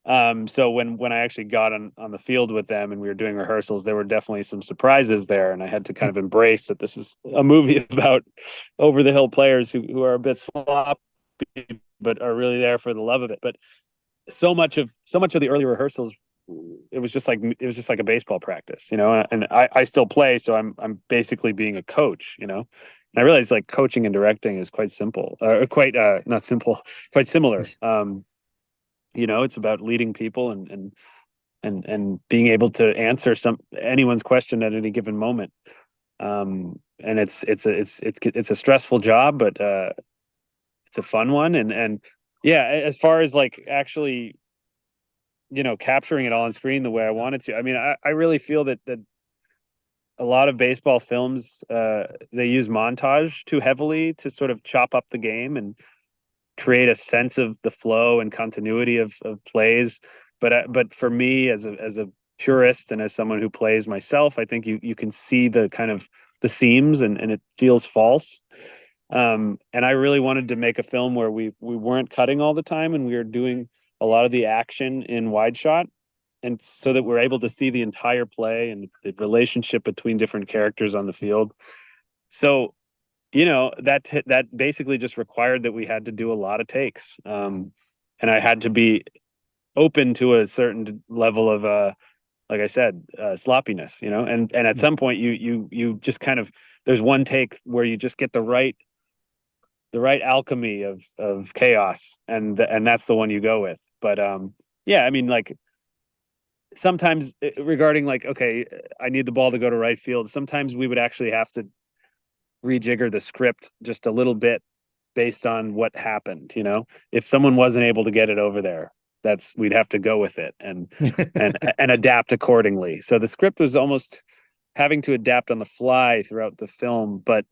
So when I actually got on the field with them and we were doing rehearsals, there were definitely some surprises there, and I had to kind of embrace that this is a movie about over the hill players who are a bit sloppy but are really there for the love of it. But so much of the early rehearsals, it was just like a baseball practice, and I still play, so I'm basically being a coach, and I realized like coaching and directing is quite simple, quite not simple, quite similar. It's about leading people and being able to answer anyone's question at any given moment. And it's a stressful job, but it's a fun one. And yeah, as far as like actually, capturing it all on screen the way I wanted to, I mean, I really feel that a lot of baseball films, they use montage too heavily to sort of chop up the game and create a sense of the flow and continuity of plays. But for me, as a purist and as someone who plays myself, I think you can see the kind of the seams, and it feels false. And I really wanted to make a film where we weren't cutting all the time, and we were doing a lot of the action in wide shot, and so that we're able to see the entire play and the relationship between different characters on the field. So that basically just required that we had to do a lot of takes, and I had to be open to a certain level of like I said, sloppiness, and at some point you just kind of, there's one take where you just get the right alchemy of chaos, and that's the one you go with. But yeah, I mean, like sometimes regarding like, okay, I need the ball to go to right field, sometimes we would actually have to rejigger the script just a little bit based on what happened. If someone wasn't able to get it over there, we'd have to go with it and and adapt accordingly. So the script was almost having to adapt on the fly throughout the film, but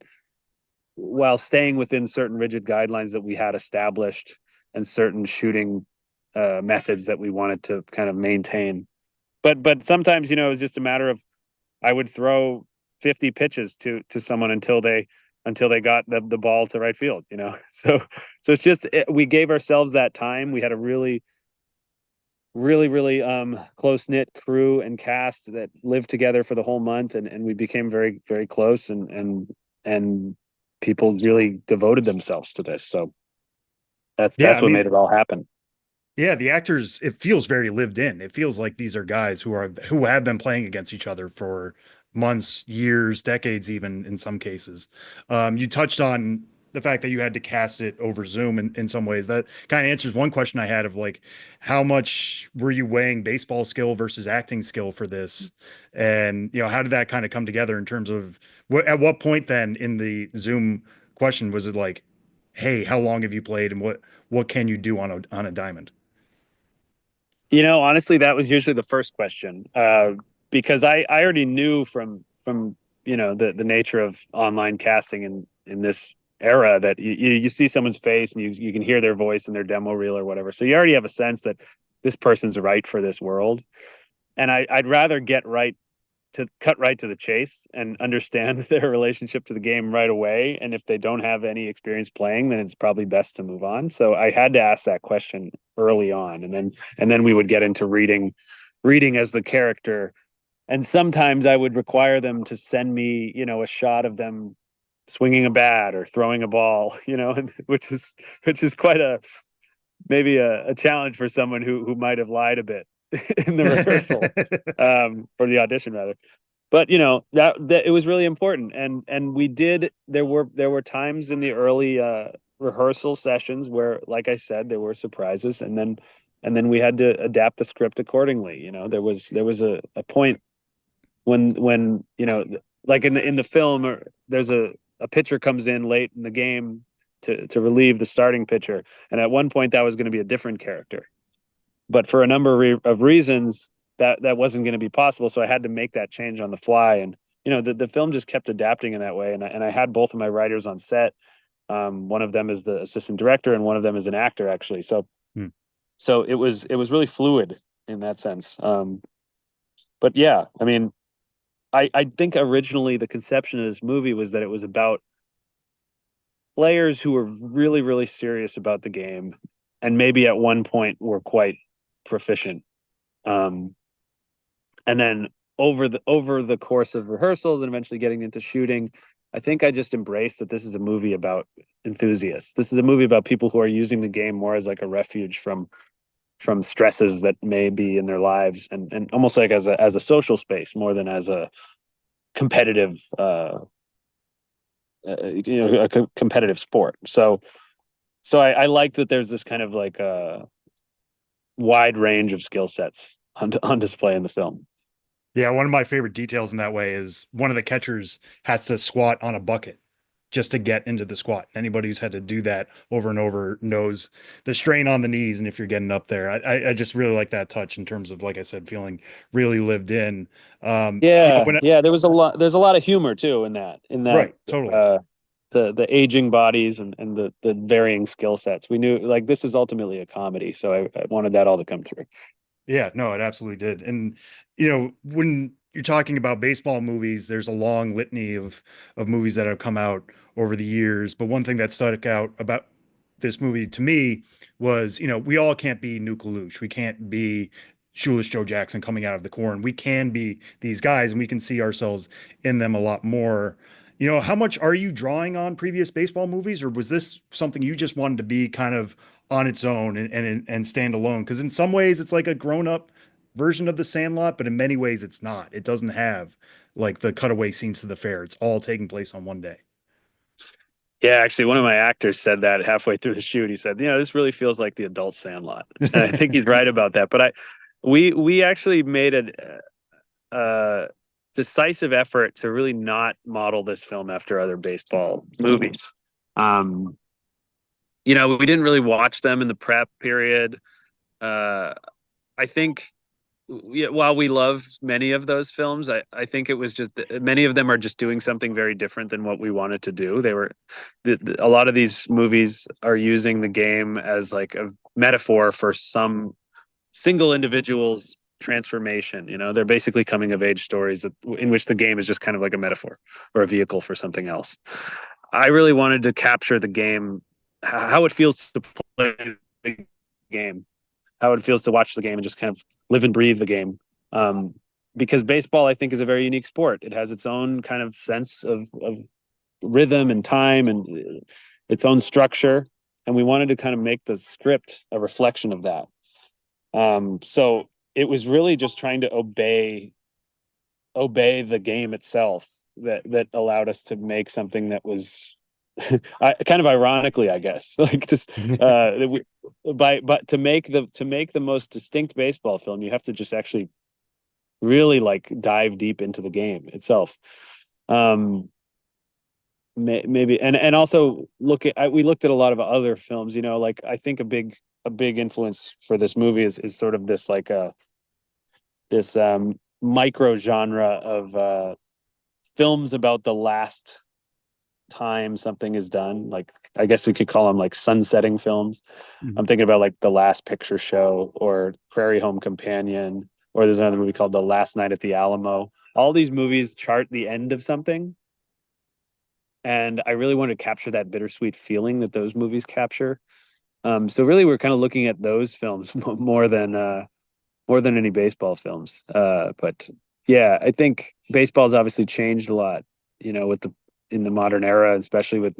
while staying within certain rigid guidelines that we had established and certain shooting methods that we wanted to kind of maintain. But sometimes, it was just a matter of, I would throw 50 pitches to someone until they got the ball to right field, so it's just, we gave ourselves that time. We had a really really close knit crew and cast that lived together for the whole month, and we became very very close, and people really devoted themselves to this. So that's Yeah, I what mean, made it all happen. yeah, the actors, it feels very lived in. It feels like these are guys who have been playing against each other for months, years, decades, even in some cases. You touched on the fact that you had to cast it over Zoom in some ways. That kind of answers one question I had of like, how much were you weighing baseball skill versus acting skill for this? And, how did that kind of come together in terms of at what point then in the Zoom question was it like, hey, how long have you played and what can you do on a diamond? Honestly, that was usually the first question, because I already knew from the nature of online casting in this era that you see someone's face and you can hear their voice in their demo reel or whatever. So you already have a sense that this person's right for this world. And I'd rather cut right to the chase and understand their relationship to the game right away. And if they don't have any experience playing, then it's probably best to move on. So I had to ask that question early on, and then we would get into reading as the character. And sometimes I would require them to send me, a shot of them swinging a bat or throwing a ball, which is quite maybe a challenge for someone who might have lied a bit in the rehearsal, or the audition rather. But that it was really important, and we did. There were times in the early rehearsal sessions where, like I said, there were surprises, and then we had to adapt the script accordingly. There was a point when like in the film, there's a pitcher comes in late in the game to relieve the starting pitcher, and at one point that was going to be a different character, but for a number of reasons that wasn't going to be possible. So I had to make that change on the fly, and the film just kept adapting in that way. And I had both of my writers on set. One of them is the assistant director, and one of them is an actor, actually. So it was really fluid in that sense. But yeah, I mean, I think originally the conception of this movie was that it was about players who were really, really serious about the game, and maybe at one point were quite proficient. And then over the course of rehearsals and eventually getting into shooting, I think I just embraced that this is a movie about enthusiasts. This is a movie about people who are using the game more as like a refuge from stresses that may be in their lives, and almost like as a social space more than as a competitive competitive sport. So I like that there's this kind of like a wide range of skill sets on display in the film. Yeah, one of my favorite details in that way is one of the catchers has to squat on a bucket just to get into the squat. Anybody who's had to do that over and over knows the strain on the knees. And if you're getting up there, I just really like that touch in terms of, like I said, feeling really lived in. Yeah, there's a lot of humor too in that, right, totally. The aging bodies and the varying skill sets. We knew like this is ultimately a comedy, so I wanted that all to come through. Yeah, no, it absolutely did. And when you're talking about baseball movies, there's a long litany of movies that have come out over the years. But one thing that stuck out about this movie to me was, we all can't be Nuke Lelouch. We can't be Shoeless Joe Jackson coming out of the corn. We can be these guys, and we can see ourselves in them a lot more. How much are you drawing on previous baseball movies, or was this something you just wanted to be kind of on its own and stand alone? Because in some ways, it's like a grown up version of The Sandlot, but in many ways, it's not. It doesn't have like the cutaway scenes to the fair. It's all taking place on one day. Yeah, actually, one of my actors said that halfway through the shoot. He said, this really feels like the adult Sandlot. And I think he's right about that. But we actually made a decisive effort to really not model this film after other baseball movies. We didn't really watch them in the prep period. I think while we love many of those films, I think it was just many of them are just doing something very different than what we wanted to do. They were a lot of these movies are using the game as like a metaphor for some single individual's transformation. They're basically coming of age stories in which the game is just kind of like a metaphor or a vehicle for something else. I really wanted to capture the game, how it feels to play the game, how it feels to watch the game and just kind of live and breathe the game. Because baseball, I think, is a very unique sport. It has its own kind of sense of rhythm and time and its own structure. And we wanted to kind of make the script a reflection of that. So it was really just trying to obey the game itself that allowed us to make something that was kind of ironically, I guess, like just but to make the most distinct baseball film, you have to just actually really like dive deep into the game itself. Maybe and also we looked at a lot of other films, like I think a big influence for this movie is sort of this like this micro genre of films about the last time something is done. Like I guess we could call them like sunsetting films. I'm thinking about like The Last Picture Show or Prairie Home Companion, or there's another movie called The Last Night at the Alamo. All these movies chart the end of something, and I really wanted to capture that bittersweet feeling that those movies capture. So really, we're kind of looking at those films more than any baseball films. But yeah, I think baseball's obviously changed a lot, with in the modern era, especially with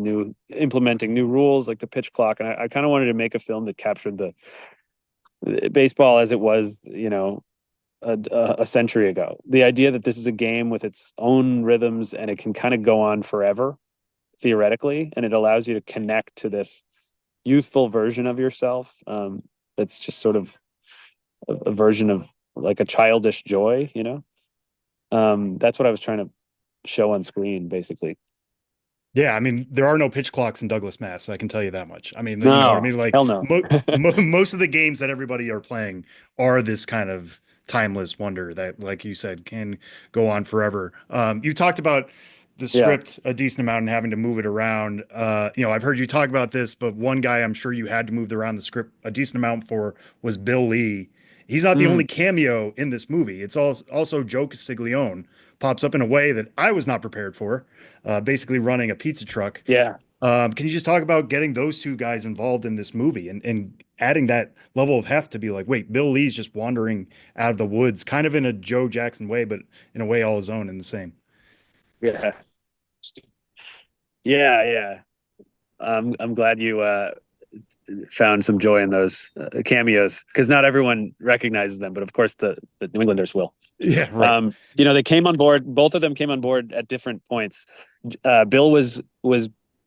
implementing new rules like the pitch clock. And I kind of wanted to make a film that captured the baseball as it was, a century ago. The idea that this is a game with its own rhythms and it can kind of go on forever, theoretically, and it allows you to connect to this youthful version of yourself. That's just sort of a version of like a childish joy, that's what I was trying to show on screen, basically. Yeah, I mean, there are no pitch clocks in Douglas, Mass. I can tell you that much. I mean, you know what I No, mean? Like hell no. most of the games that everybody are playing are this kind of timeless wonder that, like you said, can go on forever. You talked about the Yeah. script a decent amount and having to move it around. I've heard you talk about this, but one guy I'm sure you had to move around the script a decent amount for was Bill Lee. He's not the only cameo in this movie. It's also Joe Castiglione pops up in a way that I was not prepared for, basically running a pizza truck. Yeah. Can you just talk about getting those two guys involved in this movie and adding that level of heft to be like, wait, Bill Lee's just wandering out of the woods, kind of in a Joe Jackson way, but in a way all his own in the same. Yeah. Yeah. Yeah. I'm glad you found some joy in those cameos, because not everyone recognizes them, but of course the New Englanders will. Yeah, right. They came on board. Both of them came on board at different points. Bill was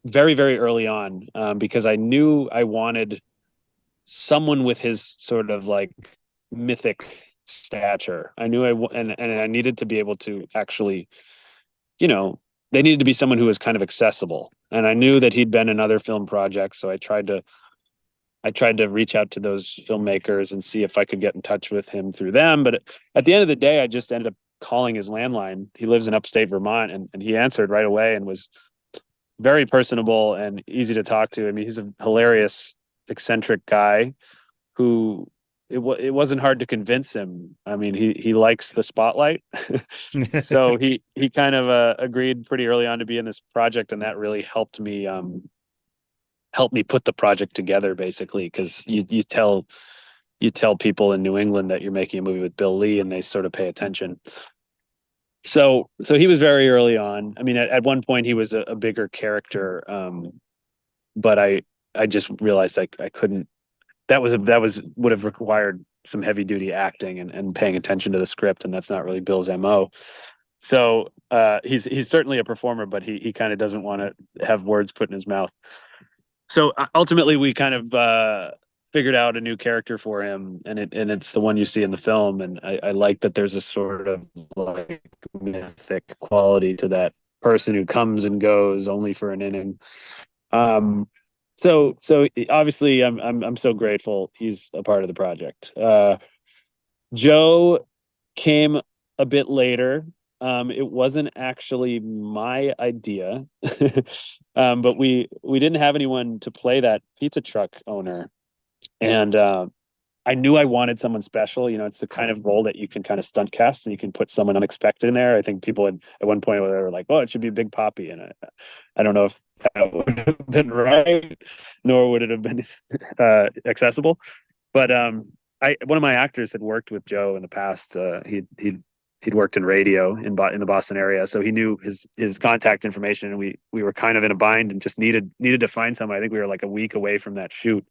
very, very early on, because I knew I wanted someone with his sort of like mythic stature. I knew and I needed to be able to actually, they needed to be someone who was kind of accessible. And I knew that he'd been in other film projects, so I tried to reach out to those filmmakers and see if I could get in touch with him through them. But at the end of the day, I just ended up calling his landline. He lives in upstate Vermont, and he answered right away and was very personable and easy to talk to. I mean, he's a hilarious, eccentric guy who it wasn't hard to convince him. I mean, he likes the spotlight. So he kind of agreed pretty early on to be in this project, and that really helped me put the project together, basically, because you tell people in New England that you're making a movie with Bill Lee, and they sort of pay attention. So he was very early on. I mean, at one point he was a bigger character, but I just realized I couldn't. That would have required some heavy duty acting and paying attention to the script, and that's not really Bill's MO. So he's certainly a performer, but he kind of doesn't want to have words put in his mouth. So ultimately, we kind of figured out a new character for him, and it's the one you see in the film. And I like that there's a sort of like mythic quality to that person who comes and goes only for an inning. So obviously, I'm so grateful he's a part of the project. Joe came a bit later. It wasn't actually my idea, but we didn't have anyone to play that pizza truck owner, and I knew I wanted someone special. It's the kind of role that you can kind of stunt cast and you can put someone unexpected in there. I think people at one point were like, "Oh, it should be Big Papi," and I don't know if that would have been right, nor would it have been accessible. But one of my actors had worked with Joe in the past. He'd worked in radio in the Boston area, so he knew his contact information, and we were kind of in a bind and just needed to find someone. I think we were like a week away from that shoot,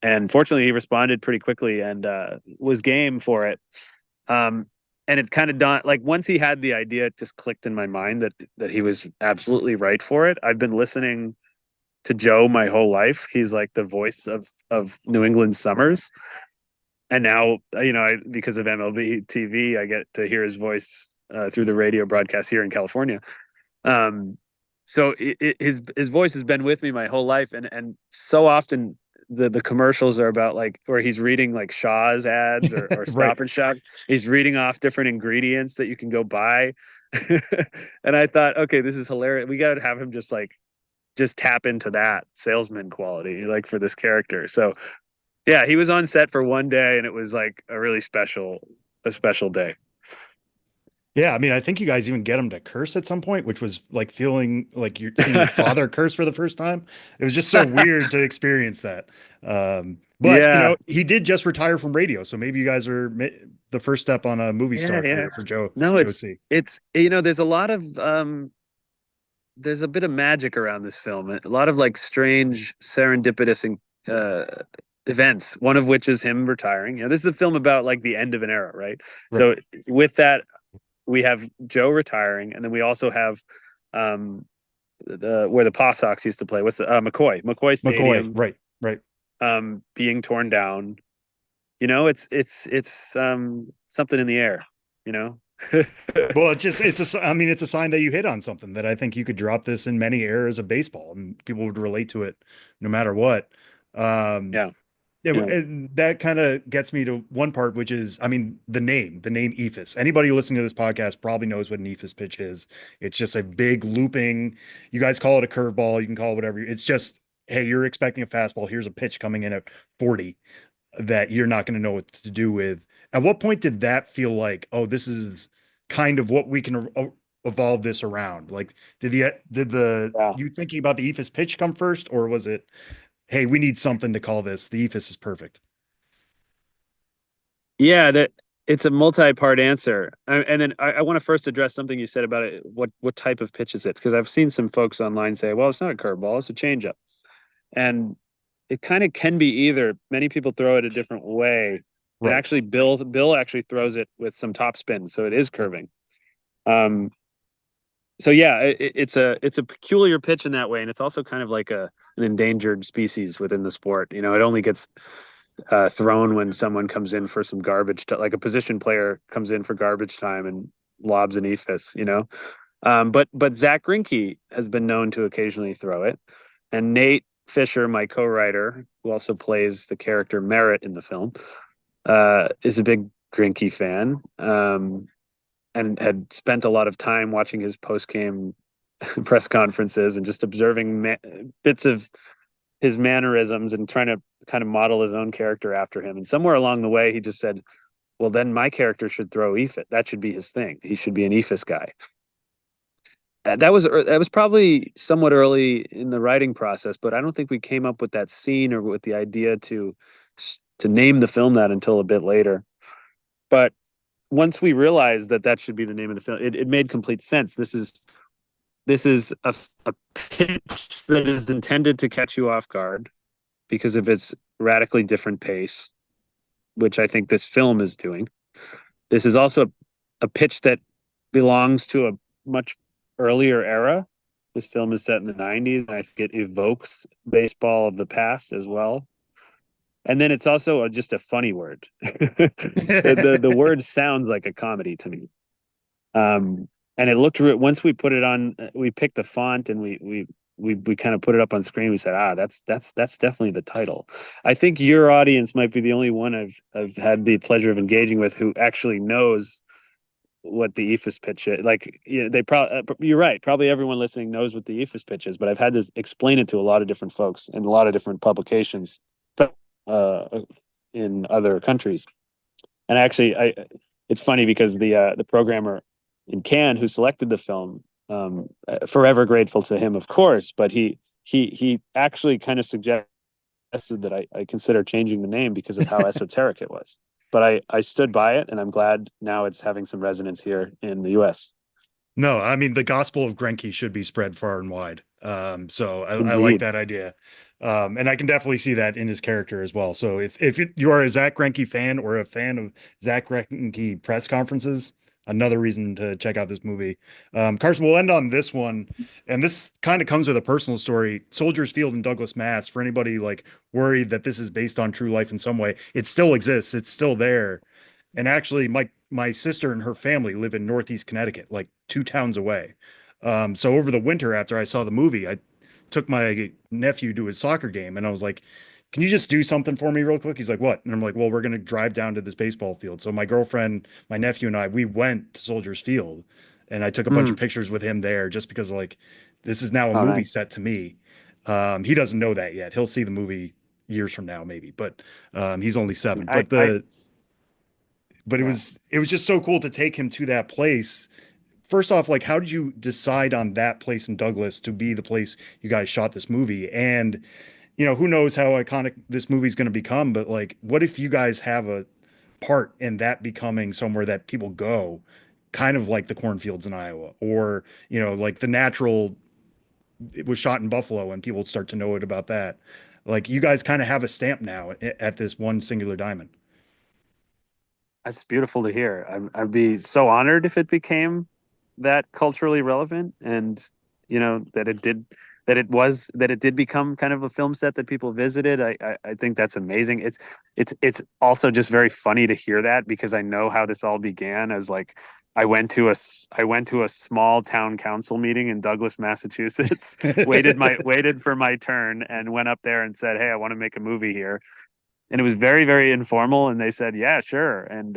and fortunately he responded pretty quickly and was game for it. and it kind of dawned, like once he had the idea, it just clicked in my mind that he was absolutely right for it. I've been listening to Joe my whole life. He's like the voice of New England summers. And now, because of MLB TV, I get to hear his voice through the radio broadcast here in California. So his voice has been with me my whole life, and so often the commercials are about like where he's reading like Shaw's ads or Right. Stop and Shop. He's reading off different ingredients that you can go buy. And I thought, okay, this is hilarious. We got to have him just tap into that salesman quality like for this character. So yeah, he was on set for one day, and it was like a special day. Yeah, I mean, I think you guys even get him to curse at some point, which was like feeling like you're seeing your father curse for the first time. It was just so weird to experience that. But Yeah, he did just retire from radio, so maybe you guys are the first step on a movie star yeah. career for Joe. No, Joe C. it's there's a lot of there's a bit of magic around this film. A lot of like strange serendipitous events. One of which is him retiring. This is a film about like the end of an era, right? So with that, we have Joe retiring, and then we also have where the Paw Sox used to play. What's the McCoy Stadium? Right. Being torn down. It's something in the air. Well, it's a sign that you hit on something that I think you could drop this in many eras of baseball and people would relate to it no matter what. Yeah. And that kind of gets me to one part, which is, I mean, the name Eephus. Anybody listening to this podcast probably knows what an Eephus pitch is. It's just a big looping. You guys call it a curveball. You can call it whatever. It's just, hey, you're expecting a fastball. Here's a pitch coming in at 40 that you're not going to know what to do with. At what point did that feel like, oh, this is kind of what we can evolve this around? Like, did you thinking about the Eephus pitch come first, or was it, hey, we need something to call this. The Eephus is perfect. Yeah, that it's a multi-part answer. And then I want to first address something you said about it. What type of pitch is it? Because I've seen some folks online say, well, it's not a curveball, it's a changeup. And it kind of can be either. Many people throw it a different way. Right. And actually, Bill actually throws it with some topspin, so it is curving. So yeah, it's a peculiar pitch in that way, and it's also kind of like an endangered species within the sport. It only gets thrown when someone comes in for some garbage, like a position player comes in for garbage time and lobs an Eephus. But Zach Greinke has been known to occasionally throw it, and Nate Fisher, my co-writer, who also plays the character Merritt in the film, is a big Greinke fan. And had spent a lot of time watching his post-game press conferences and just observing bits of his mannerisms and trying to kind of model his own character after him. And somewhere along the way, he just said, well, then my character should throw Eephus. That should be his thing. He should be an Eephus guy. That was probably somewhat early in the writing process, but I don't think we came up with that scene or with the idea to name the film that until a bit later. But once we realized that should be the name of the film, it made complete sense. This is a pitch that is intended to catch you off guard because of its radically different pace, which I think this film is doing. This is also a pitch that belongs to a much earlier era. This film is set in the 90s, and I think it evokes baseball of the past as well. And then it's also just a funny word. the word sounds like a comedy to me. And it looked once we put it on, we picked a font and we kind of put it up on screen. We said, that's definitely the title. I think your audience might be the only one I've had the pleasure of engaging with who actually knows what the Eephus pitch is. Like, they probably, you're right. Probably everyone listening knows what the Eephus pitch is, but I've had to explain it to a lot of different folks in a lot of different publications. In other countries. And actually, it's funny because the programmer in Cannes who selected the film, forever grateful to him, of course, but he actually kind of suggested that I consider changing the name because of how esoteric it was. But I stood by it, and I'm glad now it's having some resonance here in the US. No, I mean, the gospel of Greinke should be spread far and wide. So I like that idea. And I can definitely see that in his character as well. So if you are a Zach Greinke fan or a fan of Zach Greinke press conferences, another reason to check out this movie. Carson, we'll end on this one, and this kind of comes with a personal story. Soldiers Field in Douglas, Mass. For anybody like worried that this is based on true life in some way, it still exists. It's still there. And actually, my sister and her family live in Northeast Connecticut, like 2 towns away. So over the winter after I saw the movie, I took my nephew to his soccer game, and I was like, can you just do something for me real quick? He's like, what? And I'm like, well, we're going to drive down to this baseball field. So my girlfriend, my nephew, and I, we went to Soldiers Field, and I took a bunch of pictures with him there just because, like, this is now a movie nice. set to me. He doesn't know that yet. He'll see the movie years from now, maybe, but he's only 7. But it Yeah. was just so cool to take him to that place. First off, like, how did you decide on that place in Douglas to be the place you guys shot this movie? And, who knows how iconic this movie is going to become, but like, what if you guys have a part in that becoming somewhere that people go, kind of like the cornfields in Iowa, or, like The Natural, it was shot in Buffalo and people start to know it about that. Like, you guys kind of have a stamp now at this one singular diamond. That's beautiful to hear. I'd be so honored if it became that culturally relevant, and that it did become kind of a film set that people visited. I think that's amazing. It's also just very funny to hear that, because I know how this all began as, like, I went to a small town council meeting in Douglas, Massachusetts, waited for my turn, and went up there and said, "Hey, I want to make a movie here." And it was very, very informal, and they said, "Yeah, sure." And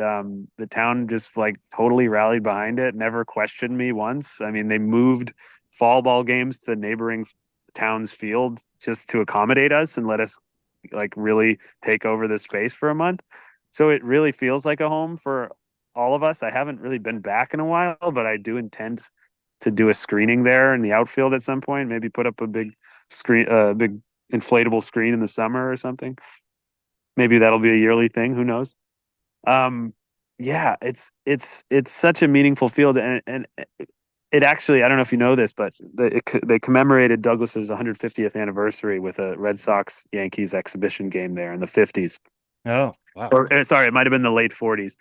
the town just, like, totally rallied behind it, never questioned me once. I mean, they moved fall ball games to the neighboring town's field just to accommodate us and let us, like, really take over the space for a month. So it really feels like a home for all of us. I haven't really been back in a while, but I do intend to do a screening there in the outfield at some point. Maybe put up a big big inflatable screen in the summer or something. Maybe that'll be a yearly thing. Who knows? Yeah, it's such a meaningful field, and it actually, I don't know if you know this, but they commemorated Douglas's 150th anniversary with a Red Sox Yankees exhibition game there in the 50s. Oh, wow. Or sorry, it might have been the late 40s.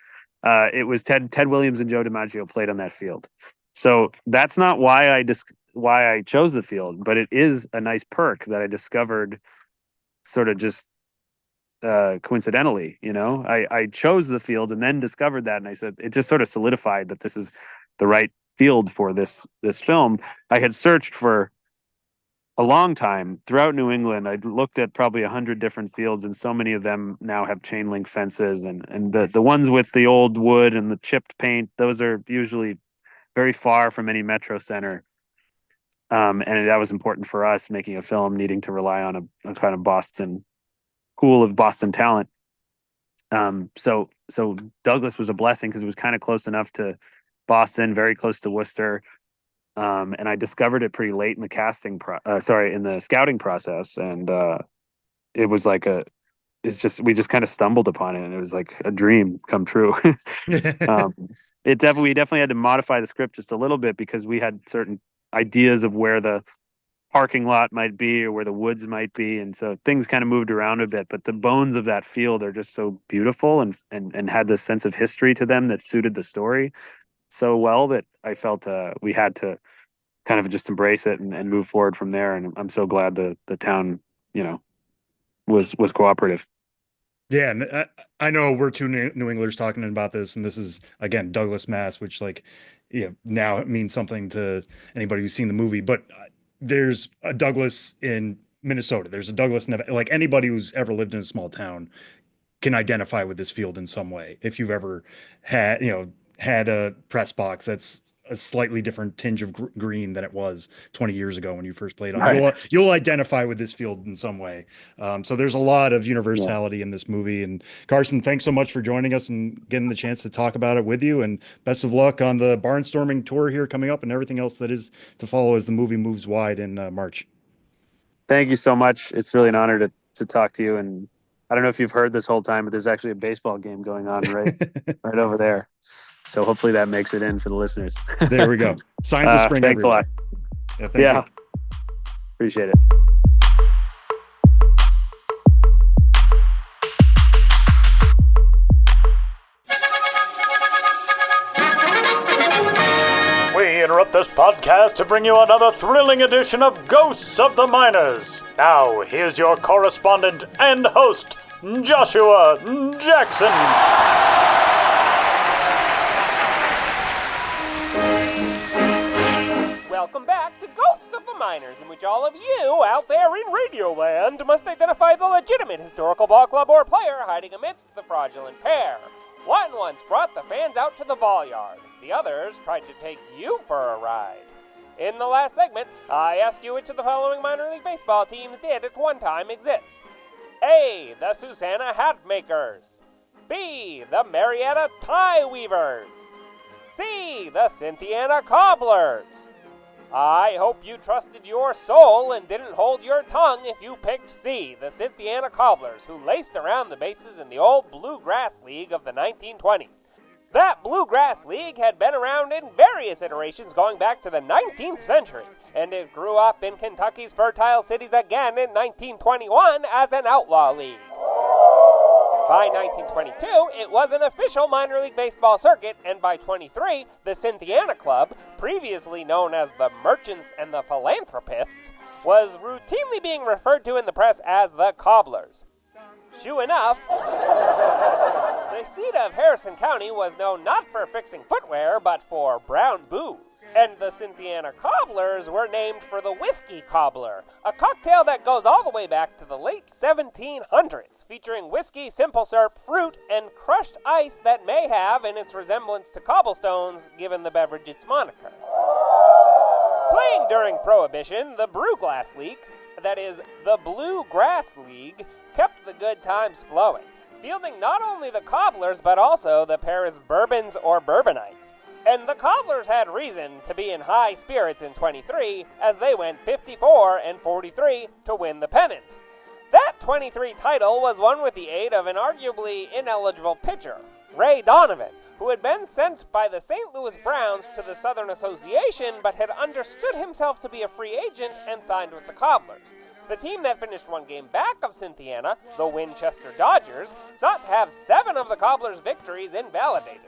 It was Ted Williams and Joe DiMaggio played on that field. So that's not why I chose the field, but it is a nice perk that I discovered sort of just coincidentally. I chose the field and then discovered that, and I said it just sort of solidified that this is the right field for this film. I had searched for a long time throughout New England. I'd looked at probably 100 different fields, and so many of them now have chain link fences, and the ones with the old wood and the chipped paint, those are usually very far from any metro center. And that was important for us making a film, needing to rely on a kind of Boston pool of Boston talent. So Douglas was a blessing because it was kind of close enough to Boston, very close to Worcester. And I discovered it pretty late in the in the scouting process. And it was like we just kind of stumbled upon it, and it was like a dream come true. We definitely had to modify the script just a little bit because we had certain ideas of where the parking lot might be or where the woods might be, and so things kind of moved around a bit, but the bones of that field are just so beautiful and had this sense of history to them that suited the story so well that I felt we had to kind of just embrace it and move forward from there. And I'm so glad the town was cooperative. Yeah, and I know we're two New Englanders talking about this, and this is, again, Douglas, Mass, which, like, now it means something to anybody who's seen the movie. But there's a Douglas in Minnesota. There's a Douglas, like, anybody who's ever lived in a small town can identify with this field in some way. If you've ever had a press box that's a slightly different tinge of green than it was 20 years ago when you first played on it, Right. you'll identify with this field in some way. So there's a lot of universality in this movie. And Carson, thanks so much for joining us and getting the chance to talk about it with you. And best of luck on the barnstorming tour here coming up and everything else that is to follow as the movie moves wide in March. Thank you so much. It's really an honor to talk to you. And I don't know if you've heard this whole time, but there's actually a baseball game going on right over there. So hopefully that makes it in for the listeners. There we go. Signs of spring. Thanks everywhere. a lot. Yeah, thank you. Appreciate it. this podcast to bring you another thrilling edition of Ghosts of the Miners. Now, here's your correspondent and host, Joshua Jackson. Welcome back to Ghosts of the Miners, in which all of you out there in Radioland must identify the legitimate historical ball club or player hiding amidst the fraudulent pair. One once brought the fans out to the ball yard. The others tried to take you for a ride. In the last segment, I asked you which of the following minor league baseball teams did at one time exist. A. The Susanna Hatmakers. B. The Marietta Tie Weavers. C. The Cynthiana Cobblers. I hope you trusted your soul and didn't hold your tongue if you picked C, the Cynthiana Cobblers, who laced around the bases in the old Bluegrass League of the 1920s. That Bluegrass League had been around in various iterations going back to the 19th century, and it grew up in Kentucky's fertile cities again in 1921 as an outlaw league. By 1922, it was an official minor league baseball circuit, and by 23, the Cynthiana Club, previously known as the Merchants and the Philanthropists, was routinely being referred to in the press as the Cobblers. Sure enough, the seat of Harrison County was known not for fixing footwear, but for brown booze. And the Cynthiana Cobblers were named for the Whiskey Cobbler, a cocktail that goes all the way back to the late 1700s, featuring whiskey, simple syrup, fruit, and crushed ice that may have, in its resemblance to cobblestones, given the beverage its moniker. Playing during Prohibition, the Brewglass League, that is, the Bluegrass League, kept the good times flowing, fielding not only the Cobblers, but also the Paris Bourbons or Bourbonites. And the Cobblers had reason to be in high spirits in 23, as they went 54-43 to win the pennant. That 23 title was won with the aid of an arguably ineligible pitcher, Ray Donovan, who had been sent by the St. Louis Browns to the Southern Association, but had understood himself to be a free agent and signed with the Cobblers. The team that finished one game back of Cynthiana, the Winchester Dodgers, sought to have 7 of the Cobblers' victories invalidated.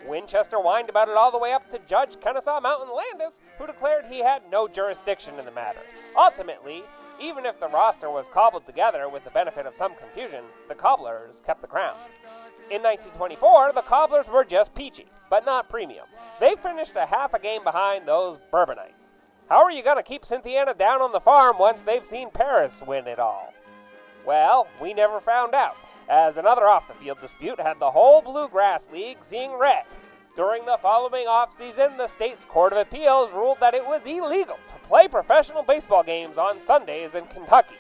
Winchester whined about it all the way up to Judge Kennesaw Mountain Landis, who declared he had no jurisdiction in the matter. Ultimately, even if the roster was cobbled together with the benefit of some confusion, the Cobblers kept the crown. In 1924, the Cobblers were just peachy, but not premium. They finished a half a game behind those Bourbonites. How are you going to keep Cynthiana down on the farm once they've seen Paris win it all? Well, we never found out, as another off-the-field dispute had the whole Bluegrass League seeing red. During the following offseason, the state's Court of Appeals ruled that it was illegal to play professional baseball games on Sundays in Kentucky,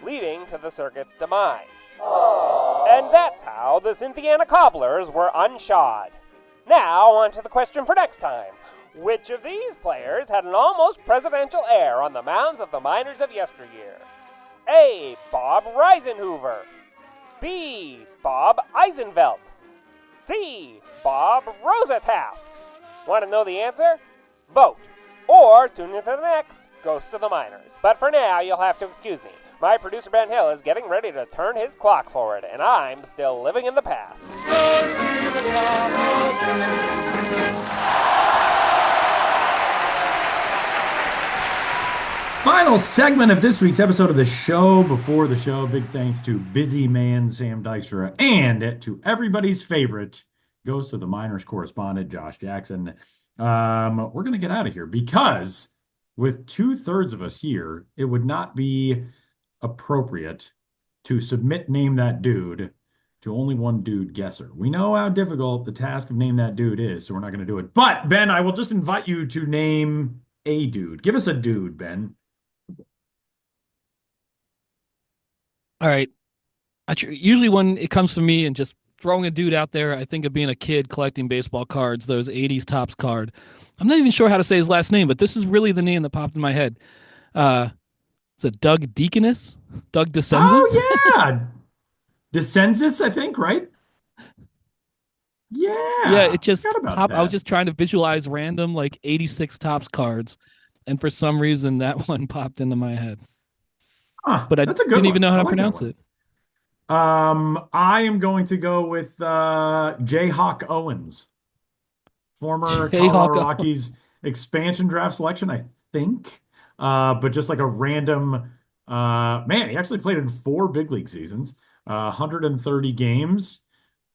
leading to the circuit's demise. And that's how the Cynthiana Cobblers were unshod. Now, on to the question for next time. Which of these players had an almost presidential air on the mounds of the miners of yesteryear? A. Bob Reisenhoover. B. Bob Eisenvelt. C. Bob Rosataft. Want to know the answer? Vote. Or tune into the next Ghost of the Miners. But for now, you'll have to excuse me. My producer Ben Hill is getting ready to turn his clock forward, and I'm still living in the past. Final segment of this week's episode of the show. Before the show, big thanks to busy man Sam Dykstra and to everybody's favorite Ghost of the Miners correspondent, Josh Jackson. We're going to get out of here because with 2/3 of us here, it would not be appropriate to submit Name That Dude to only one dude guesser. We know how difficult the task of Name That Dude is, so we're not going to do it. But, Ben, I will just invite you to name a dude. Give us a dude, Ben. All right. Usually when it comes to me and just throwing a dude out there, I think of being a kid collecting baseball cards, those 80s Topps card. I'm not even sure how to say his last name, but this is really the name that popped in my head. Is it Doug Deaconess? Doug DeCensis? Oh, yeah. DeCensis, I think, right? Yeah. Yeah, it just popped. I was just trying to visualize random, 86 Topps cards, and for some reason that one popped into my head. But I didn't even know how to pronounce it. I am going to go with Jayhawk Owens, former Colorado Rockies expansion draft selection, I think. But just like a random man, he actually played in 4 big league seasons, 130 games,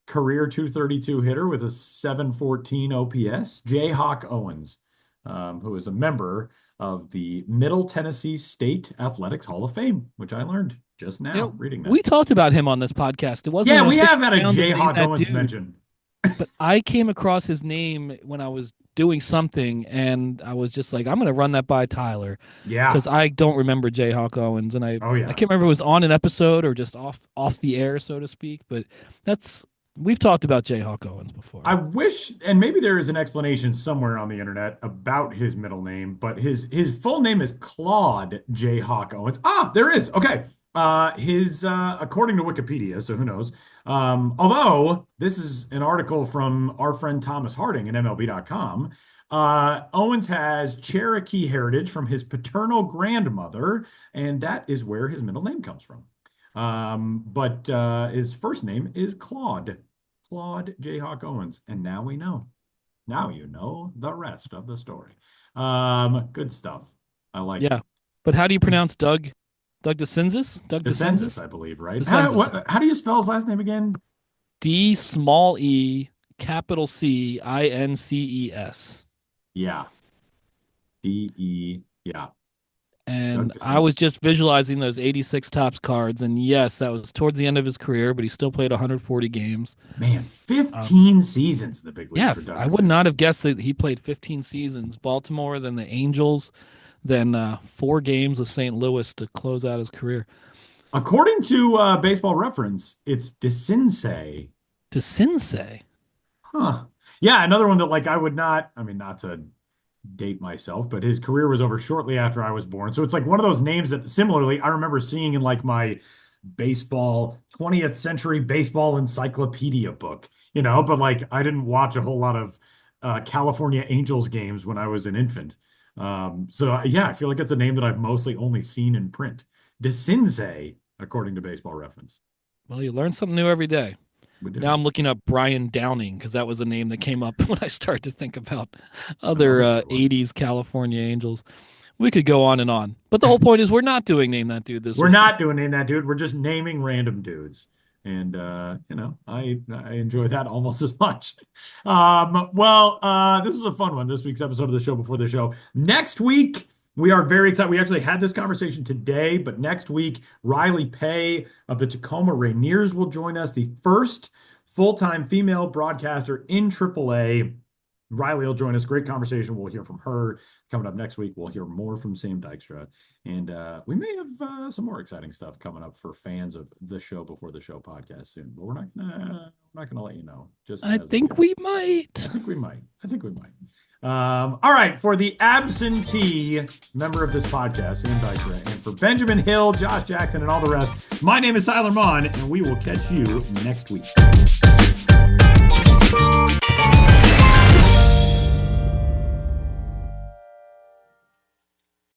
career 232 hitter with a 714 OPS. Jayhawk Owens, who is a member of the Middle Tennessee State Athletics Hall of Fame, which I learned just now reading that. We talked about him on this podcast. It wasn't. Yeah, we have had a Jayhawk Owens mention. But I came across his name when I was doing something, and I was just like, I'm going to run that by Tyler. Yeah. Because I don't remember Jayhawk Owens, and I can't remember if it was on an episode or just off the air, so to speak. But we've talked about Jayhawk Owens before. I wish, and maybe there is an explanation somewhere on the internet about his middle name, but his full name is Claude Jayhawk Owens. Ah, there is. Okay. His according to Wikipedia, so who knows? Although this is an article from our friend Thomas Harding at MLB.com. Owens has Cherokee heritage from his paternal grandmother, and that is where his middle name comes from. But his first name is Claude Jayhawk Owens, and now we know. Now you know the rest of the story. Good stuff. I like it. But how do you pronounce Doug? Doug DeCinces? DeCinces, I believe, right? How do you spell his last name again? D-E-C-I-N-C-E-S. Yeah. Yeah. And I was just visualizing those 86 Topps cards, and yes, that was towards the end of his career, but he still played 140 games. Man, 15 seasons in the big leagues for Doug. I would not have guessed that he played 15 seasons. Baltimore, then the Angels, then 4 games of St. Louis to close out his career. According to Baseball Reference, it's DeCinces. DeCinces? Huh. Yeah, another one that I would not to date myself, but his career was over shortly after I was born. So it's like one of those names that similarly I remember seeing in my baseball 20th century baseball encyclopedia book, but I didn't watch a whole lot of California Angels games when I was an infant. So I feel like it's a name that I've mostly only seen in print. DeCinces, according to Baseball Reference. Well, you learn something new every day. Now I'm looking up Brian Downing because that was a name that came up when I started to think about other 80s California Angels. We could go on and on. But the whole point is we're not doing Name That Dude this week. We're not doing Name That Dude. We're just naming random dudes. And, I enjoy that almost as much. This is a fun one, this week's episode of the Show Before the Show. Next week, we are very excited. We actually had this conversation today, but next week, Riley Pay of the Tacoma Rainiers will join us, the first full-time female broadcaster in AAA. Riley will join us. Great conversation. We'll hear from her. Coming up next week, we'll hear more from Sam Dykstra. And we may have some more exciting stuff coming up for fans of the Show Before the Show podcast soon. But we're not gonna let you know. I think we might. I think we might. All right. For the absentee member of this podcast, Sam Dykstra, and for Benjamin Hill, Josh Jackson, and all the rest, my name is Tyler Mon, and we will catch you next week.